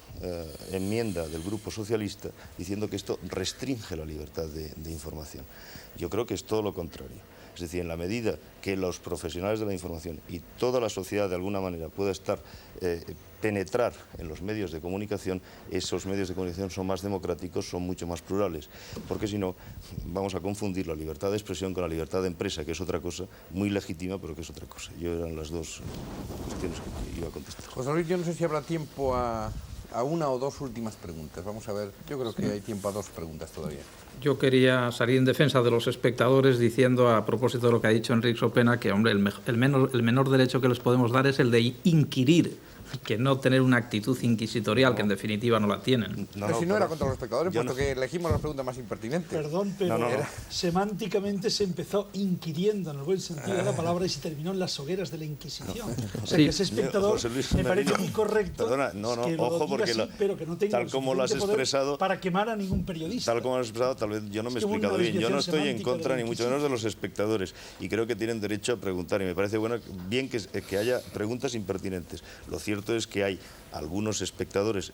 enmienda del Grupo Socialista, diciendo que esto restringe la libertad de información. Yo creo que es todo lo contrario. Es decir, en la medida que los profesionales de la información y toda la sociedad de alguna manera pueda penetrar en los medios de comunicación, esos medios de comunicación son más democráticos, son mucho más plurales, porque si no vamos a confundir la libertad de expresión con la libertad de empresa, que es otra cosa, muy legítima, pero que es otra cosa. Yo eran las dos cuestiones que iba a contestar. José Luis, yo no sé si habrá tiempo a una o dos últimas preguntas. Vamos a ver, yo creo que hay tiempo a 2 preguntas todavía. Yo quería salir en defensa de los espectadores diciendo, a propósito de lo que ha dicho Enrique Sopena, que hombre, el menor derecho que les podemos dar es el de inquirir, que no tener una actitud inquisitorial, que en definitiva no la tienen. Pero si no era contra los espectadores, puesto que elegimos las preguntas más impertinentes. Perdón, pero semánticamente se empezó inquiriendo, en el buen sentido de la palabra, y se terminó en las hogueras de la Inquisición. O sea, que ese espectador me parece muy correcto. Perdona, que ojo, porque así, pero que no tenga tal como lo has expresado, para quemar a ningún periodista. Tal como lo has expresado, tal vez yo no me he explicado bien. Yo no estoy en contra, ni mucho menos, de los espectadores, y creo que tienen derecho a preguntar, y me parece bien que haya preguntas impertinentes. Lo cierto es que hay algunos espectadores,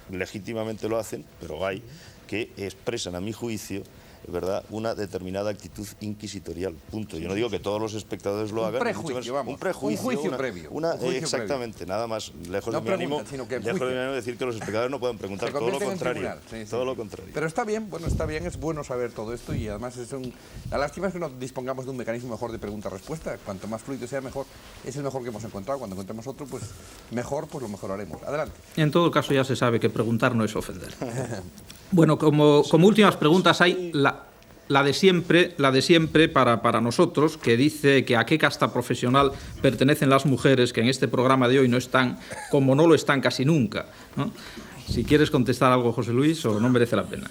legítimamente lo hacen, pero hay que expresan, a mi juicio, ¿verdad?, una determinada actitud inquisitorial. Punto. Yo no digo que todos los espectadores lo hagan. Un juicio previo. Exactamente, nada más. Lejos de mi ánimo decir que los espectadores no pueden preguntar, todo lo contrario. Todo lo contrario. Pero está bien, es bueno saber todo esto, y además la lástima es que no dispongamos de un mecanismo mejor de pregunta-respuesta. Cuanto más fluido sea, mejor. Es el mejor que hemos encontrado. Cuando encontremos otro, pues mejor, pues lo mejoraremos. Adelante. En todo caso, ya se sabe que preguntar no es ofender. Bueno, como últimas preguntas hay la de siempre para nosotros, que dice que a qué casta profesional pertenecen las mujeres que en este programa de hoy no están, como no lo están casi nunca, ¿no? Si quieres contestar algo, José Luis, o no merece la pena.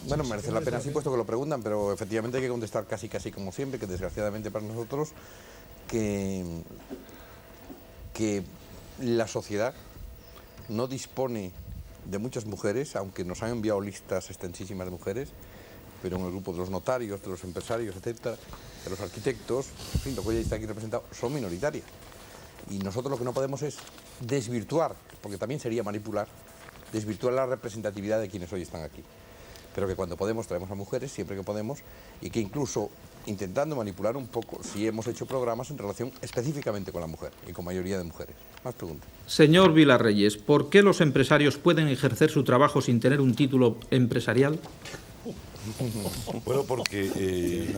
Bueno, merece la pena, sí, puesto que lo preguntan, pero efectivamente hay que contestar casi como siempre, que desgraciadamente para nosotros, que la sociedad no dispone de muchas mujeres, aunque nos han enviado listas extensísimas de mujeres, pero en el grupo de los notarios, de los empresarios, etcétera, de los arquitectos, en fin, lo que hoy está aquí representado, son minoritarias. Y nosotros lo que no podemos es desvirtuar, porque también sería manipular, desvirtuar la representatividad de quienes hoy están aquí. Pero que cuando podemos traemos a mujeres, siempre que podemos, y que incluso intentando manipular un poco, sí hemos hecho programas en relación específicamente con la mujer y con mayoría de mujeres. Más preguntas. Señor Vilarreyes, ¿por qué los empresarios pueden ejercer su trabajo sin tener un título empresarial? Bueno, porque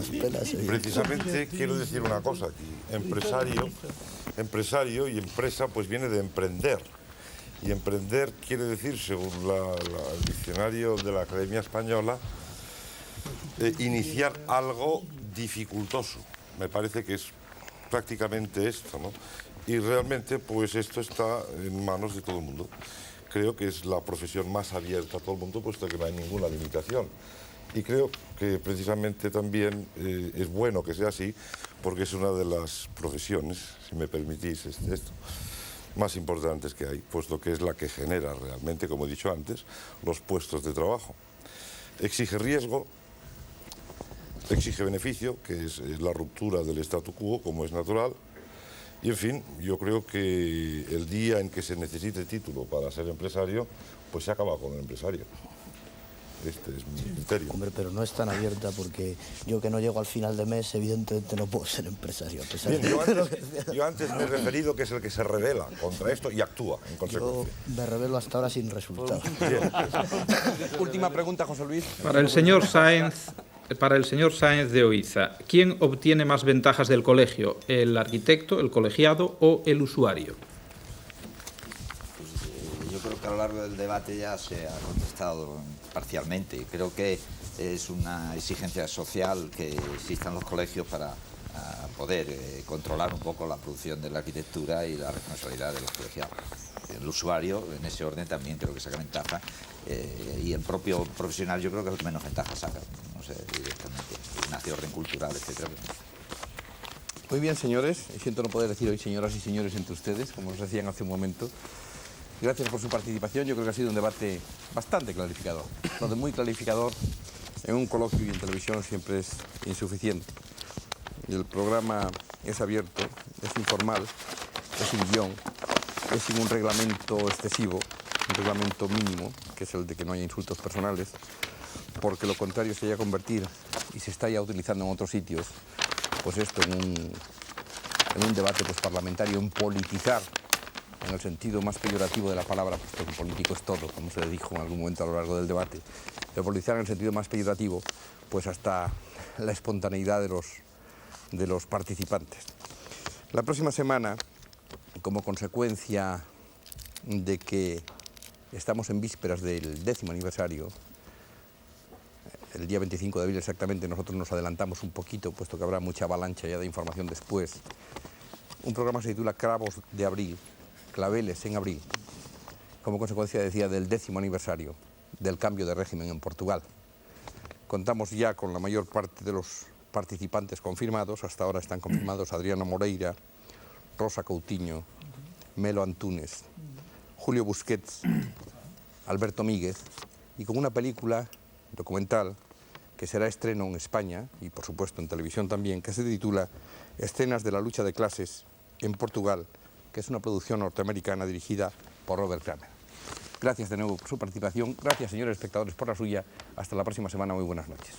precisamente quiero decir una cosa aquí. Empresario y empresa pues viene de emprender. Y emprender quiere decir, según el diccionario de la Academia Española, iniciar algo dificultoso. Me parece que es prácticamente esto, ¿no? Y realmente, pues esto está en manos de todo el mundo. Creo que es la profesión más abierta a todo el mundo, puesto que no hay ninguna limitación. Y creo que precisamente también es bueno que sea así, porque es una de las profesiones, si me permitís esto, más importantes que hay, puesto que es la que genera realmente, como he dicho antes, los puestos de trabajo. Exige riesgo, exige beneficio, que es la ruptura del statu quo, como es natural. Y en fin, yo creo que el día en que se necesite título para ser empresario, pues se acaba con el empresario. Este es mi criterio. Hombre, pero no es tan abierta, porque yo que no llego al final de mes, evidentemente no puedo ser empresario. Bien, yo antes me he referido que es el que se revela contra esto y actúa en consecuencia. Yo me revelo hasta ahora sin resultado. Última pregunta, José Luis. Para el señor Sáenz de Oiza, ¿quién obtiene más ventajas del colegio? ¿El arquitecto, el colegiado o el usuario? Yo creo que a lo largo del debate ya se ha contestado parcialmente. Creo que es una exigencia social que existan los colegios para poder controlar un poco la producción de la arquitectura y la responsabilidad de los colegiados. El usuario, en ese orden, también creo que saca ventaja, y el propio profesional yo creo que es el que menos ventaja saca, no sé, directamente, nace orden cultural, etcétera. Muy bien, señores. Siento no poder decir hoy señoras y señores entre ustedes, como nos decían hace un momento. Gracias por su participación. Yo creo que ha sido un debate bastante clarificador. Lo de muy clarificador en un coloquio y en televisión siempre es insuficiente. El programa es abierto, es informal, es sin guión, es sin un reglamento excesivo, un reglamento mínimo, que es el de que no haya insultos personales, porque lo contrario sería convertir, y se está ya utilizando en otros sitios, pues esto en un debate pues, parlamentario, en politizar, en el sentido más peyorativo de la palabra, puesto que un político es todo, como se dijo en algún momento a lo largo del debate, de politizar en el sentido más peyorativo, pues hasta la espontaneidad de los participantes. La próxima semana, como consecuencia de que estamos en vísperas del 10º aniversario, el día 25 de abril exactamente, nosotros nos adelantamos un poquito, puesto que habrá mucha avalancha ya de información después. Un programa se titula Clavos de Abril, claveles en abril, como consecuencia, decía, del 10º aniversario del cambio de régimen en Portugal. Contamos ya con la mayor parte de los participantes confirmados. Hasta ahora están confirmados Adriana Moreira, Rosa Coutinho, Melo Antunes, Julio Busquets, Alberto Míguez, y con una película documental que será estreno en España y por supuesto en televisión también, que se titula Escenas de la lucha de clases en Portugal, que es una producción norteamericana dirigida por Robert Kramer. Gracias de nuevo por su participación, gracias señores espectadores por la suya, hasta la próxima semana, muy buenas noches.